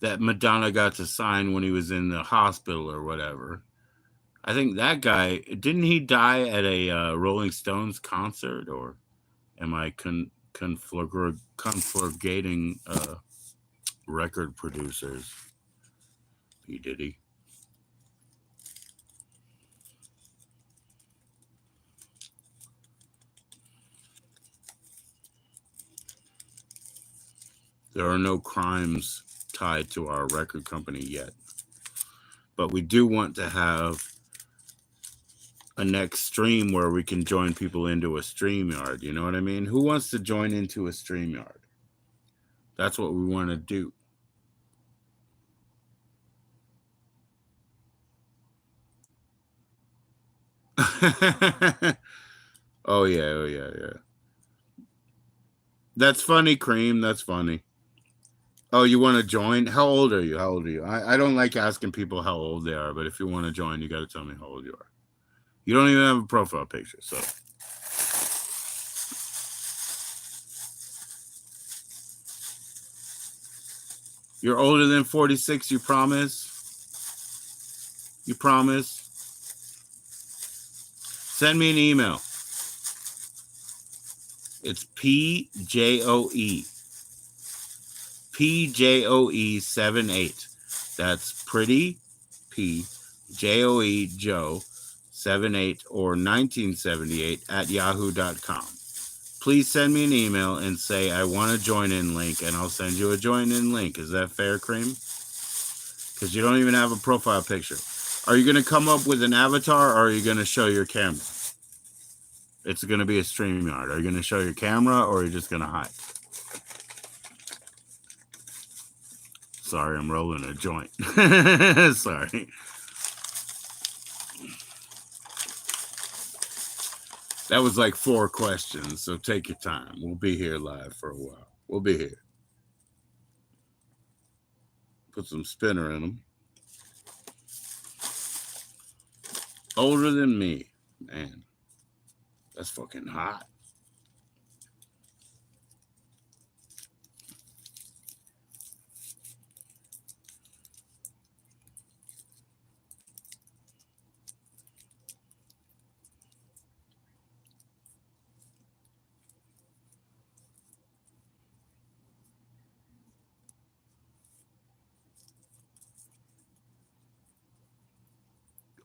that Madonna got to sign when he was in the hospital or whatever, I think that guy, didn't he die at a Rolling Stones concert? Or am I conflagrating record producers? P. Diddy. There are no crimes tied to our record company yet. But we do want to have a next stream where we can join people into a stream yard. You know what I mean? Who wants to join into a stream yard? That's what we want to do. Oh yeah, oh yeah, yeah. That's funny, Cream. That's funny. Oh, you want to join? How old are you? How old are you? I don't like asking people how old they are, but if you want to join, you got to tell me how old you are. You don't even have a profile picture, so. You're older than 46, you promise? You promise? Send me an email. It's PJOE. PJOE78. That's pretty PJOE Joe 78 or 1978 at yahoo.com. Please send me an email and say I want a join in link, and I'll send you a join in link. Is that fair, Cream? Because you don't even have a profile picture. Are you going to come up with an avatar, or are you going to show your camera? It's going to be a StreamYard. Are you going to show your camera, or are you just going to hide? Sorry, I'm rolling a joint. Sorry. That was like 4 questions, so take your time. We'll be here live for a while. We'll be here. Put some spinner in them. Older than me. Man, that's fucking hot.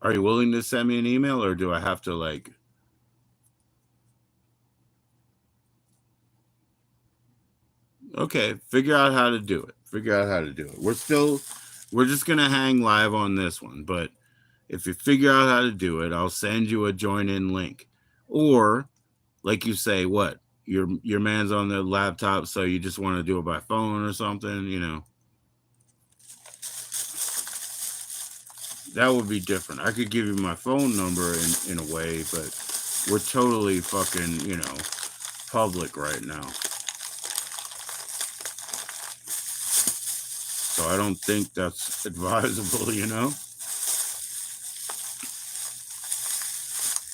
Are you willing to send me an email, or do I have to like... Okay, figure out how to do it. Figure out how to do it. We're just gonna hang live on this one, but if you figure out how to do it, I'll send you a join in link. Or, like you say, your man's on the laptop, so you just want to do it by phone or something, you know. That would be different. I could give you my phone number in a way, but we're totally fucking, public right now. So I don't think that's advisable.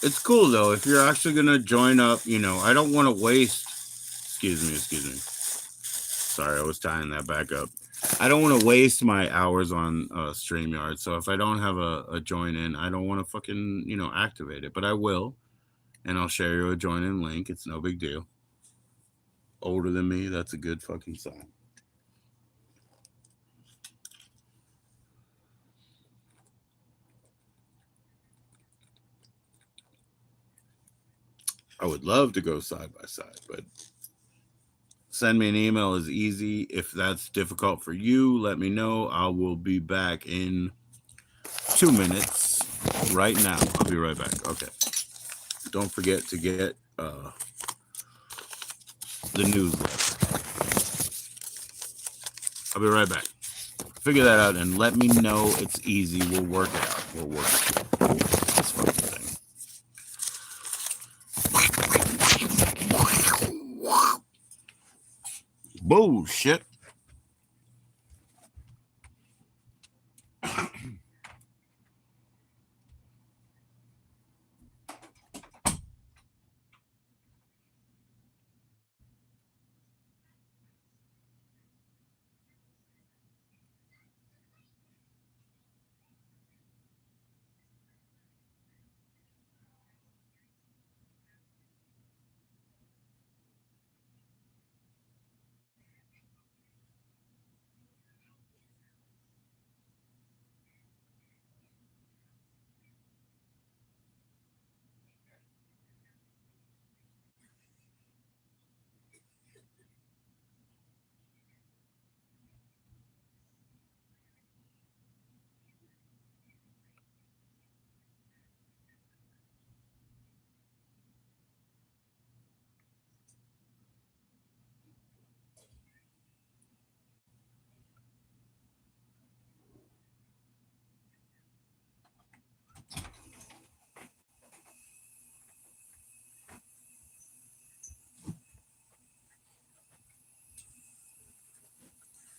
It's cool though. If you're actually gonna join up, I don't want to waste. Excuse me. Sorry, I was tying that back up. I don't want to waste my hours on StreamYard. So if I don't have a join in, I don't want to fucking activate it. But I will, and I'll share you a join in link. It's no big deal. Older than me, that's a good fucking sign. I would love to go side by side, but send me an email is easy. If that's difficult for you, let me know. I will be back in 2 minutes right now. I'll be right back. Okay. Don't forget to get the newsletter. I'll be right back. Figure that out and let me know. It's easy. We'll work it out. We'll work it out. This fucking thing. Bullshit.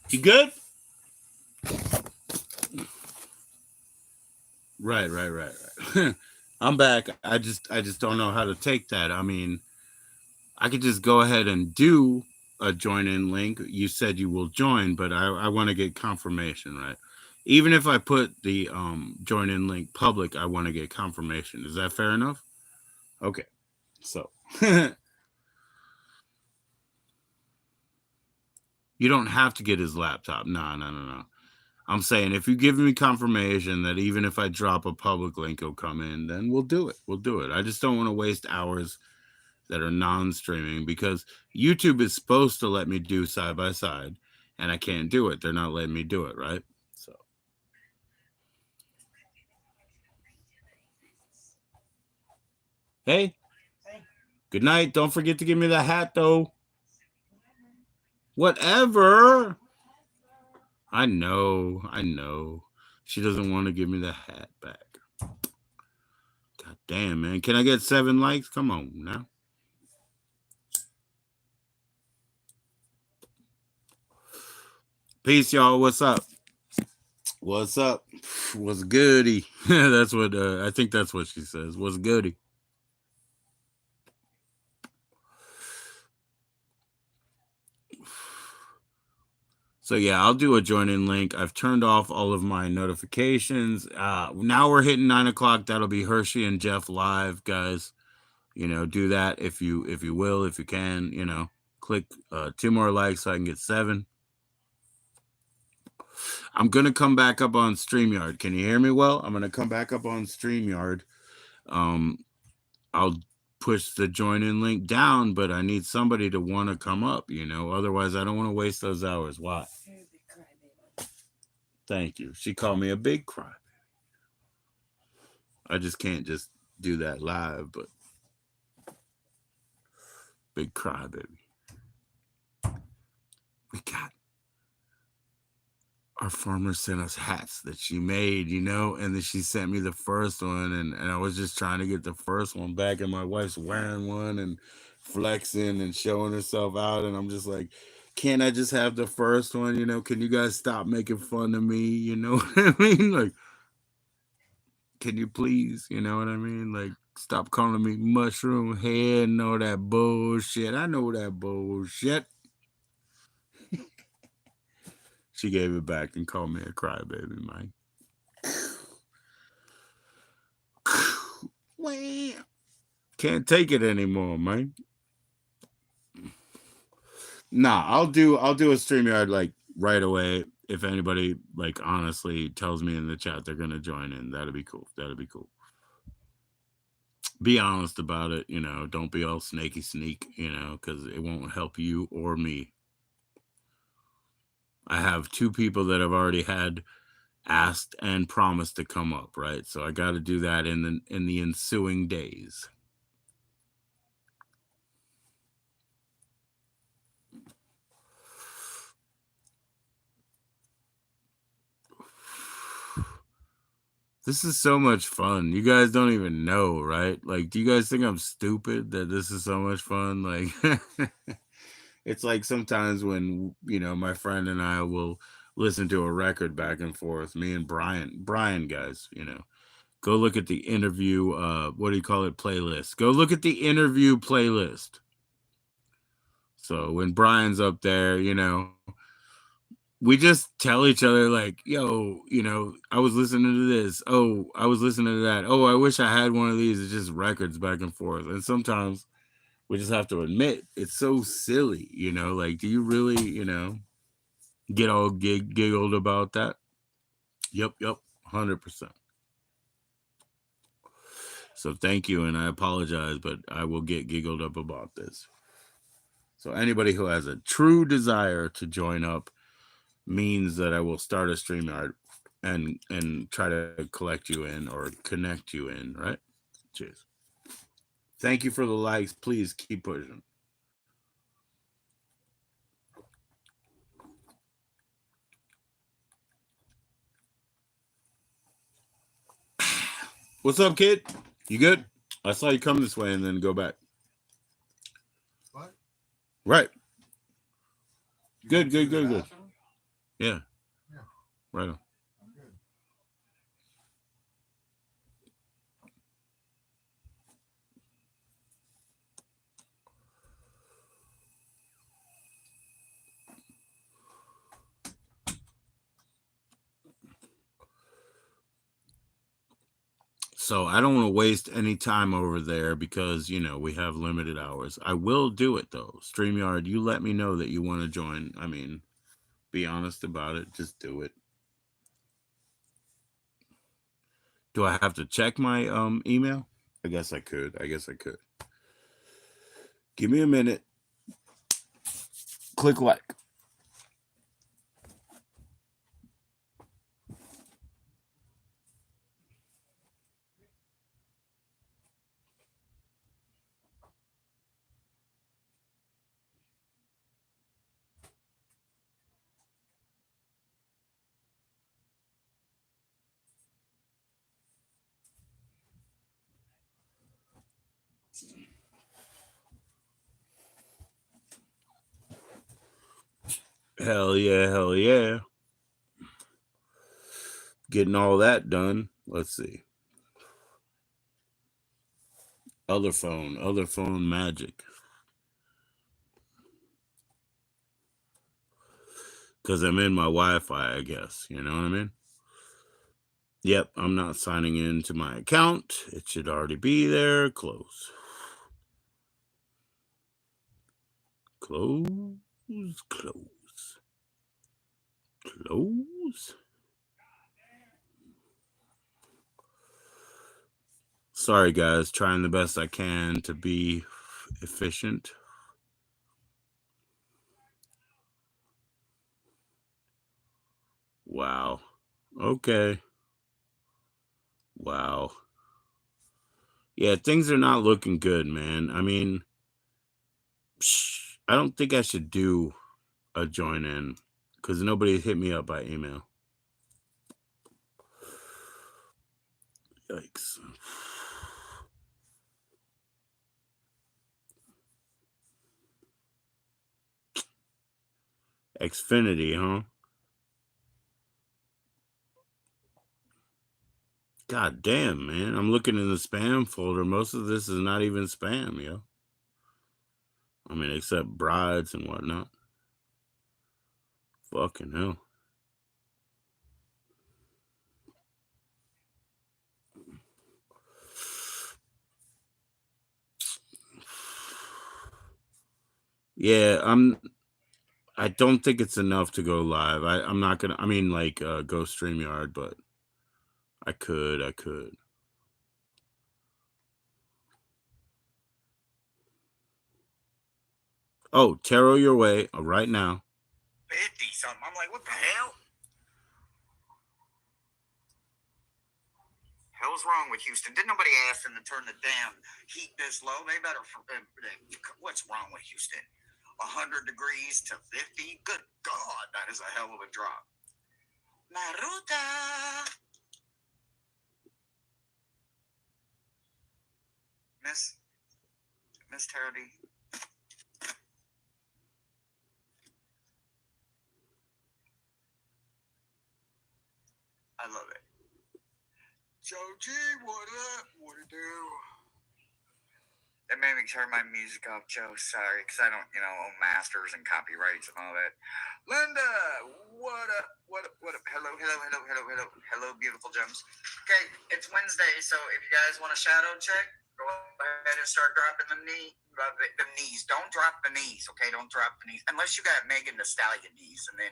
You good? Right. I'm back. I just don't know how to take that. I mean, I could just go ahead and do a join in link. You said you will join, but I want to get confirmation, right? Even if I put the join in link public, I want to get confirmation. Is that fair enough? Okay. So you don't have to get his laptop. No. I'm saying if you give me confirmation that even if I drop a public link, he'll come in, then we'll do it. We'll do it. I just don't want to waste hours that are non-streaming because YouTube is supposed to let me do side by side, and I can't do it. They're not letting me do it, right? So, hey, good night. Don't forget to give me the hat, though. Whatever. I know. She doesn't want to give me the hat back. God damn, man. Can I get 7 likes? Come on now. Peace, y'all. What's up? What's up? What's goody? That's what I think that's what she says. What's goody? So yeah, I'll do a join in link. I've turned off all of my notifications. Now we're hitting 9 o'clock. That'll be Hershey and Jeff live, guys. Do that if you will, if you can. Click 2 more likes so I can get 7. I'm gonna come back up on StreamYard. Can you hear me well? I'm gonna come back up on StreamYard. I'll push the join in link down, but I need somebody to want to come up. Otherwise I don't want to waste those hours. Why? Thank you. She called me a big cry. I just can't just do that live, but big cry, baby. We got our farmer sent us hats that she made, you know, and then she sent me the first one, and I was just trying to get the first one back, and my wife's wearing one and flexing and showing herself out, and I'm just like, can't I just have the first one, you know? Can you guys stop making fun of me, you know what I mean? Like, can you please, you know what I mean? Like, stop calling me mushroom head and all that bullshit. I know that bullshit. She gave it back and called me a crybaby, Mike. Can't take it anymore, man. Nah, I'll do a StreamYard like right away. If anybody like honestly tells me in the chat they're gonna join in, that'd be cool. That'd be cool. Be honest about it, you know. Don't be all snaky sneak, you know, because it won't help you or me. I have two people that have already had asked and promised to come up, right? So I got to do that in the ensuing days. This is so much fun. You guys don't even know, right? Like, do you guys think I'm stupid that this is so much fun? Like, it's like sometimes when, you know, my friend and I will listen to a record back and forth, me and Brian guys, you know, go look at the interview, what do you call it, playlist. Go look at the interview playlist. So when Brian's up there, you know, we just tell each other like, yo, you know, I was listening to this. Oh, I was listening to that. Oh, I wish I had one of these. It's just records back and forth. And sometimes we just have to admit it's so silly, you know, like, do you really, you know, get all giggled about that? Yep, 100%. So thank you, and I apologize, but I will get giggled up about this. So anybody who has a true desire to join up means that I will start a StreamYard and try to collect you in or connect you in, right? Cheers. Thank you for the likes. Please keep pushing. What's up, kid? You good? I saw you come this way and then go back. What? Right. Good. Yeah. Yeah. Right on. I'm good. So I don't want to waste any time over there because, you know, we have limited hours. I will do it though. StreamYard, you let me know that you want to join. I mean, be honest about it. Just do it. Do I have to check my email? I guess I could. Give me a minute. Click like. Hell yeah. Getting all that done. Let's see. Other phone magic. Because I'm in my Wi-Fi, I guess. You know what I mean? Yep, I'm not signing in to my account. It should already be there. Close. Sorry, guys. Trying the best I can to be efficient. Wow. Okay. Wow. Yeah, things are not looking good, man. I mean, I don't think I should do a join in because nobody hit me up by email. Yikes. Xfinity, huh? God damn, man. I'm looking in the spam folder. Most of this is not even spam, yo. I mean, except brides and whatnot. Fucking hell. Yeah, I don't think it's enough to go live. I'm not gonna. I mean, like go StreamYard, but I could. Oh, tarot your way right now. 50 something. I'm like, what the hell? Hell's wrong with Houston? Did nobody ask them to turn the damn heat this low? They better. What's wrong with Houston? 100 degrees to 50? Good God, that is a hell of a drop. Maruta. Miss Tardy. I love it. JoE, what up? What to do? It made me turn my music off, Joe. Sorry, because I don't, own masters and copyrights and all that. Linda, what up? What up? What up? Hello, beautiful gems. Okay, it's Wednesday, so if you guys want a shadow check, go ahead and start dropping the knees. Don't drop the knees, okay? Don't drop the knees. Unless you got Megan Thee Stallion knees, and then,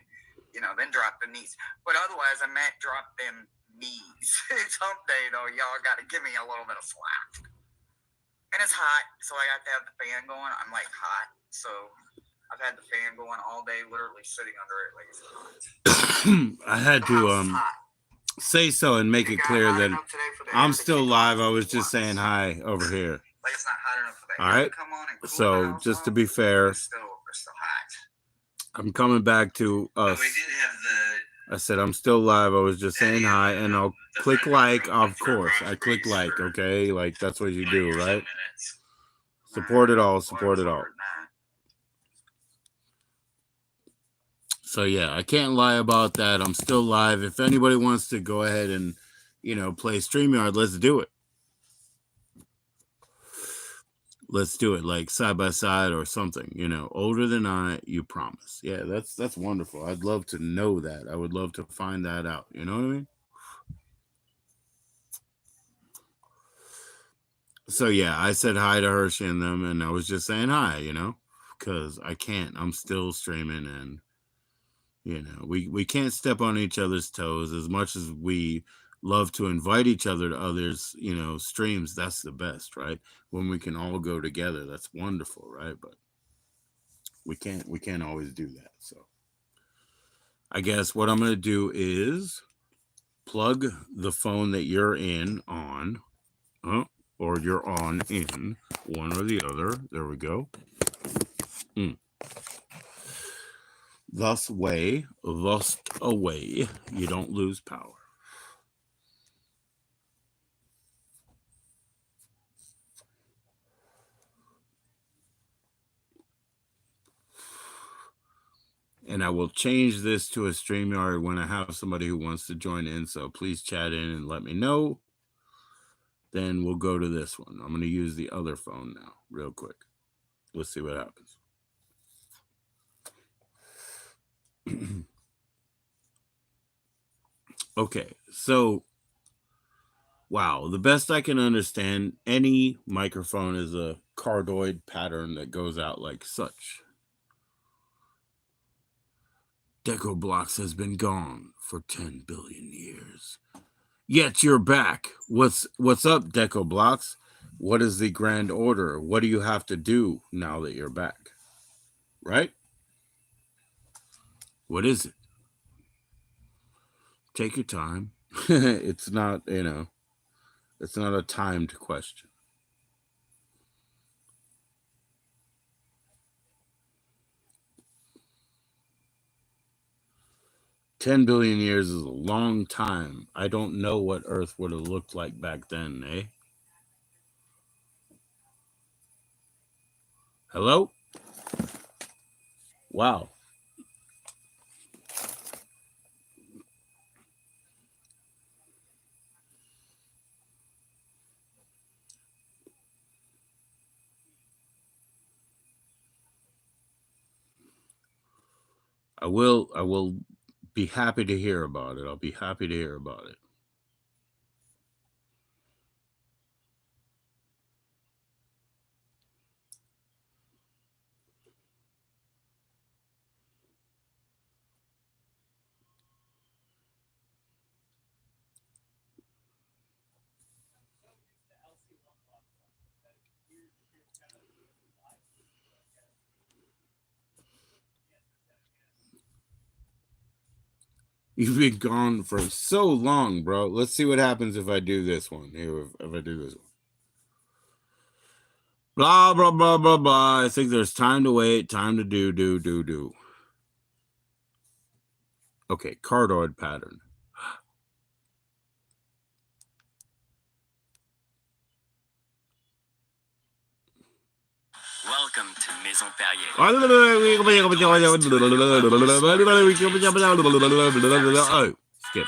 then drop the knees. But otherwise, I meant drop them knees. It's hump day, though. Y'all got to give me a little bit of slack. And it's hot, so I got to have the fan going. I'm like hot, so I've had the fan going all day, literally sitting under it like it's hot. I had to say so and make it clear that I'm still live. I was just saying hi over here. Like it's not hot enough for the all right. Come on and cool so just to be fair, it's still hot. I'm coming back to us. But we did have I said I'm still live. I was just saying hi, and I'll click like. Of course, I click like. Okay, like that's what you do, right? Support it all. Support it all. So yeah, I can't lie about that. I'm still live. If anybody wants to go ahead and play StreamYard, let's do it. Let's do it like side by side or something. Older than I, you promise. Yeah, that's wonderful. I'd love to know that. I would love to find that out. You know what I mean? So yeah, I said hi to Hershey and them, and I was just saying hi, because I can't. I'm still streaming, and we can't step on each other's toes as much as we love to invite each other to others, streams. That's the best, right? When we can all go together, that's wonderful, right? But we can't always do that. So I guess what I'm going to do is plug the phone that you're in on, or you're on in, one or the other. There we go. Thus away, you don't lose power. And I will change this to a StreamYard when I have somebody who wants to join in. So please chat in and let me know. Then we'll go to this one. I'm going to use the other phone now, real quick. Let's see what happens. Okay, so wow, the best I can understand, any microphone is a cardioid pattern that goes out like such. Deco Blocks has been gone for 10 billion years. Yet you're back. What's up, Deco Blocks? What is the grand order? What do you have to do now that you're back? Right? What is it? Take your time. It's not, it's not a timed question. 10 billion years is a long time. I don't know what Earth would have looked like back then, eh? Hello? Wow. I will be happy to hear about it. I'll be happy to hear about it. You've been gone for so long, bro. Let's see what happens if I do this one. Here, if I do this one. Blah, blah, blah, blah, blah. I think there's time to wait, time to do. Okay, cardioid pattern. Welcome to Maison Perrier. Oh, skip.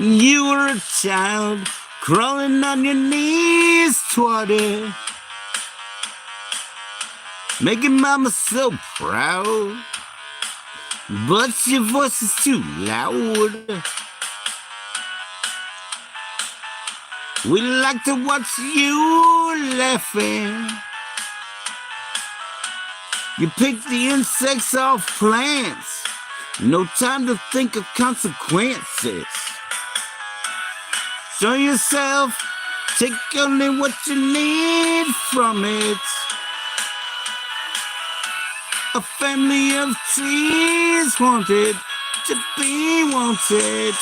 You were a child crawling on your knees toward it, making mama so proud, but your voice is too loud. We like to watch you laughing. You pick the insects off plants, no time to think of consequences. Show yourself, take only what you need from it. A family of trees wanted to be wanted.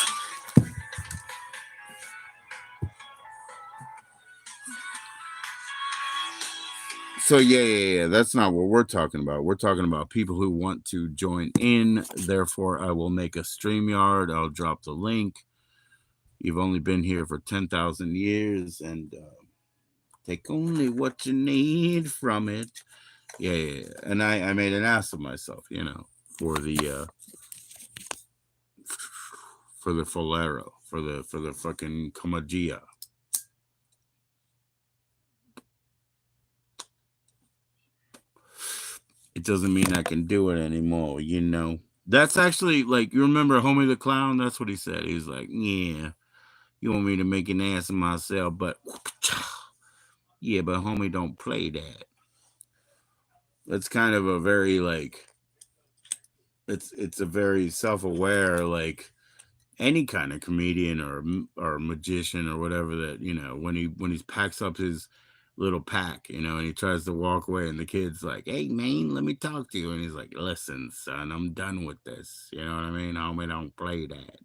So yeah, that's not what we're talking about. We're talking about people who want to join in. Therefore, I will make a StreamYard. I'll drop the link. You've only been here for 10,000 years, and take only what you need from it. Yeah. And I made an ass of myself, for the Folero, for the fucking Kamagia. It doesn't mean I can do it anymore, That's actually, like, you remember Homie the Clown? That's what he said. He's like, yeah, you want me to make an ass of myself, but yeah, but homie don't play that. That's kind of a very, like, it's a very self-aware, like, any kind of comedian or magician or whatever that, when he packs up his little pack, and he tries to walk away, and the kid's like, hey man, let me talk to you, and he's like, listen son, I'm done with this, you know what I mean, homie don't play that.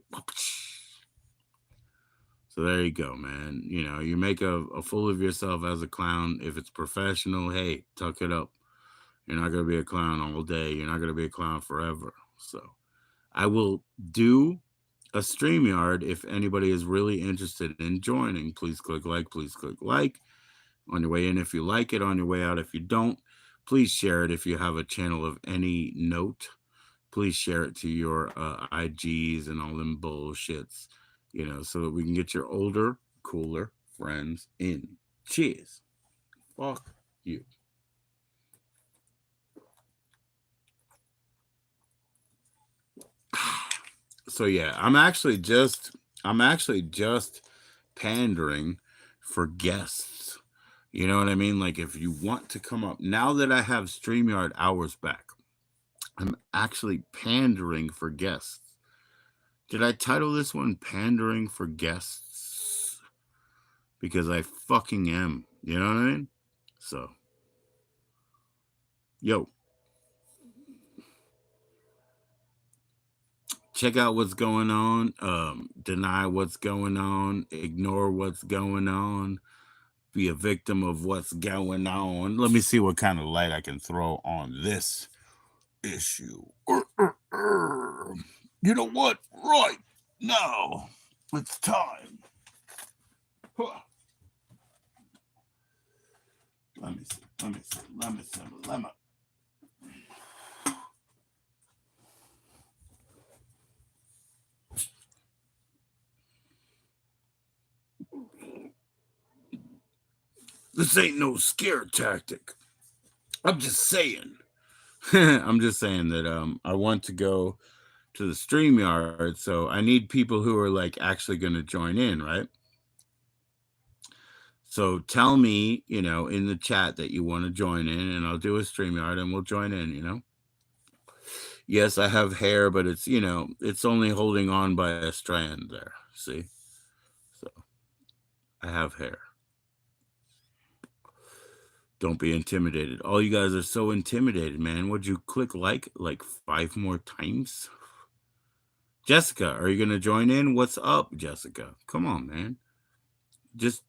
So there you go, man. You make a fool of yourself as a clown. If it's professional, hey, tuck it up. You're not going to be a clown all day. You're not going to be a clown forever. So I will do a StreamYard. If anybody is really interested in joining, please click like. Please click like on your way in if you like it, on your way out if you don't. Please share it if you have a channel of any note. Please share it to your IGs and all them bullshits, so that we can get your older, cooler friends in. Cheers. Fuck you. So yeah, I'm actually just pandering for guests. You know what I mean? Like if you want to come up, now that I have StreamYard hours back, I'm actually pandering for guests. Did I title this one Pandering for Guests? Because I fucking am. You know what I mean? So, yo, check out what's going on. Deny what's going on. Ignore what's going on. Be a victim of what's going on. Let me see what kind of light I can throw on this issue. You know what? Right now, it's time. Huh. Let me see. This ain't no scare tactic. I'm just saying. I'm just saying that I want to go to the StreamYard, so I need people who are like actually going to join in, right? So tell me, in the chat that you want to join in, and I'll do a StreamYard and we'll join in. Yes, I have hair, but it's, it's only holding on by a strand there. See? So I have hair. Don't be intimidated. All you guys are so intimidated, man. Would you click like 5 more times? Jessica, are you going to join in? What's up, Jessica? Come on, man. Just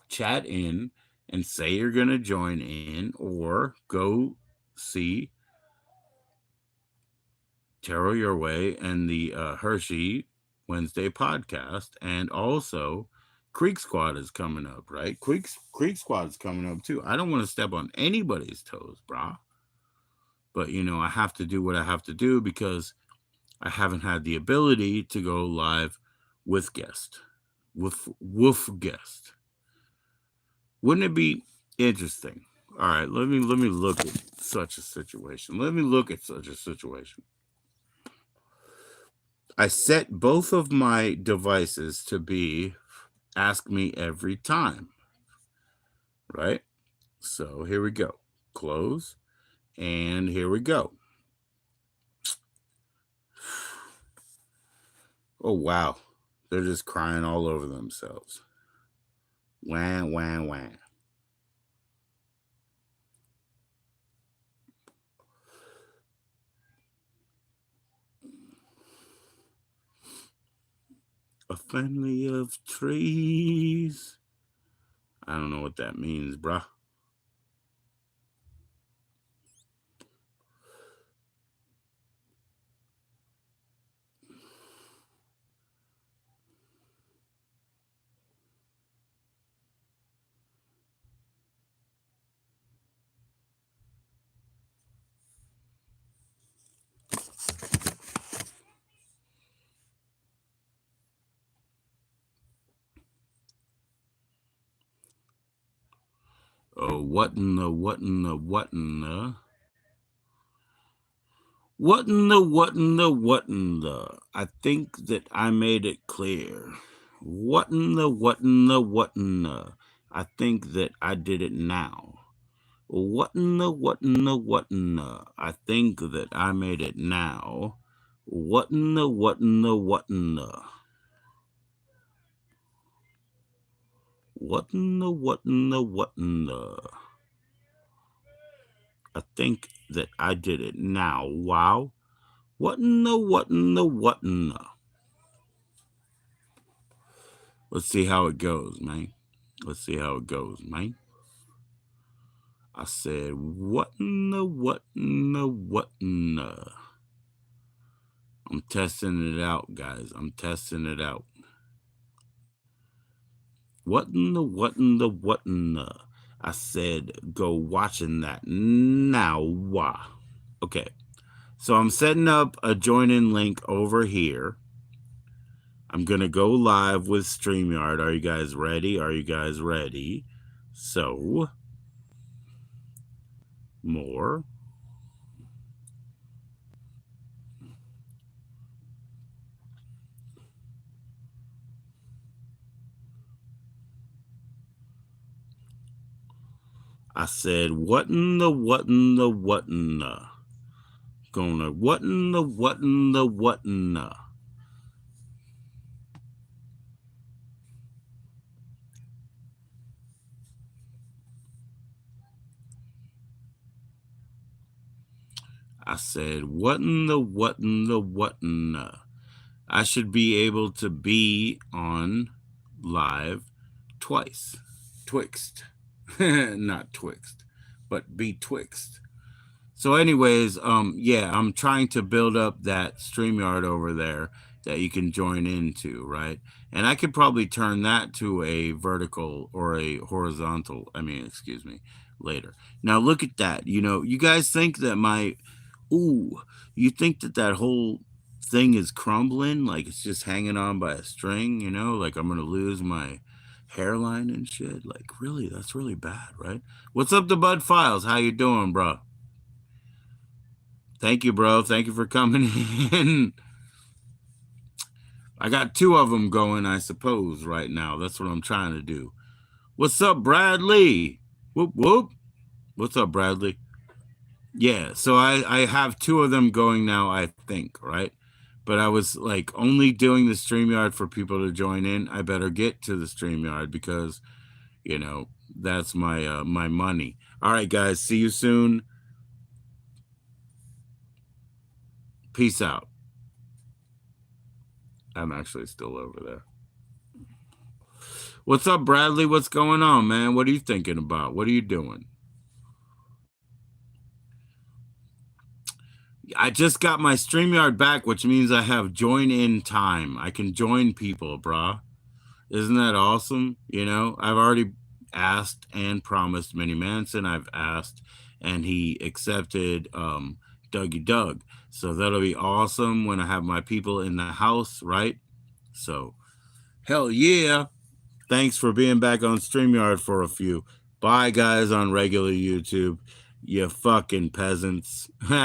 chat in and say you're going to join in, or go see Tarot Your Way and the Hershey Wednesday podcast. And also, Creek Squad is coming up, right? Creek Squad is coming up too. I don't want to step on anybody's toes, brah. But, I have to do what I have to do because I haven't had the ability to go live with guest. With guest. Wouldn't it be interesting? All right, let me look at such a situation. I set both of my devices to be ask me every time. Right? So here we go. Close. And here we go. Oh, wow. They're just crying all over themselves. Wah, wah, wah. A family of trees. I don't know what that means, bruh. Oh, what in the I think that I made it clear. What in the I think that I did it now. What in the I think that I made it now. What in the What in the What in the I think that I did it now. Wow. What in the Let's see how it goes, man. I said, what in the I'm testing it out, guys. I'm testing it out. What in the I said, go watching that now. Wow. Okay. So I'm setting up a join in link over here. I'm going to go live with StreamYard. Are you guys ready? So, more. I said, what in the what in the what in the? Gonna what in the what in the what in the? I said, what in the what in the what in the? I should be able to be on live twice. Twixt. Not twixt, but betwixt. So anyways, yeah, I'm trying to build up that StreamYard over there that you can join into, right? And I could probably turn that to a vertical or a horizontal, excuse me, later. Now look at that. You know, you guys think that you think that that whole thing is crumbling, like it's just hanging on by a string, you know, like I'm going to lose my hairline and shit. Like really, that's really bad, right? What's up to Bud Files? How you doing, bro? Thank you, bro. Thank you for coming in. I got two of them going, I suppose, right now. That's what I'm trying to do. What's up, Bradley? Whoop, whoop. What's up, Bradley? Yeah, so I have two of them going now, I think, right? But I was like only doing the StreamYard for people to join in. I better get to the StreamYard because, you know, that's my my money. All right, guys. See you soon. Peace out. I'm actually still over there. What's up, Bradley? What's going on, man? What are you thinking about? What are you doing? I just got my StreamYard back, which means I have join in time. I can join people, brah. Isn't that awesome? You know, I've already asked and promised Minnie Manson. I've asked and he accepted Dougie Doug. So that'll be awesome when I have my people in the house, right? So, hell yeah. Thanks for being back on StreamYard for a few. Bye, guys, on regular YouTube. You fucking peasants.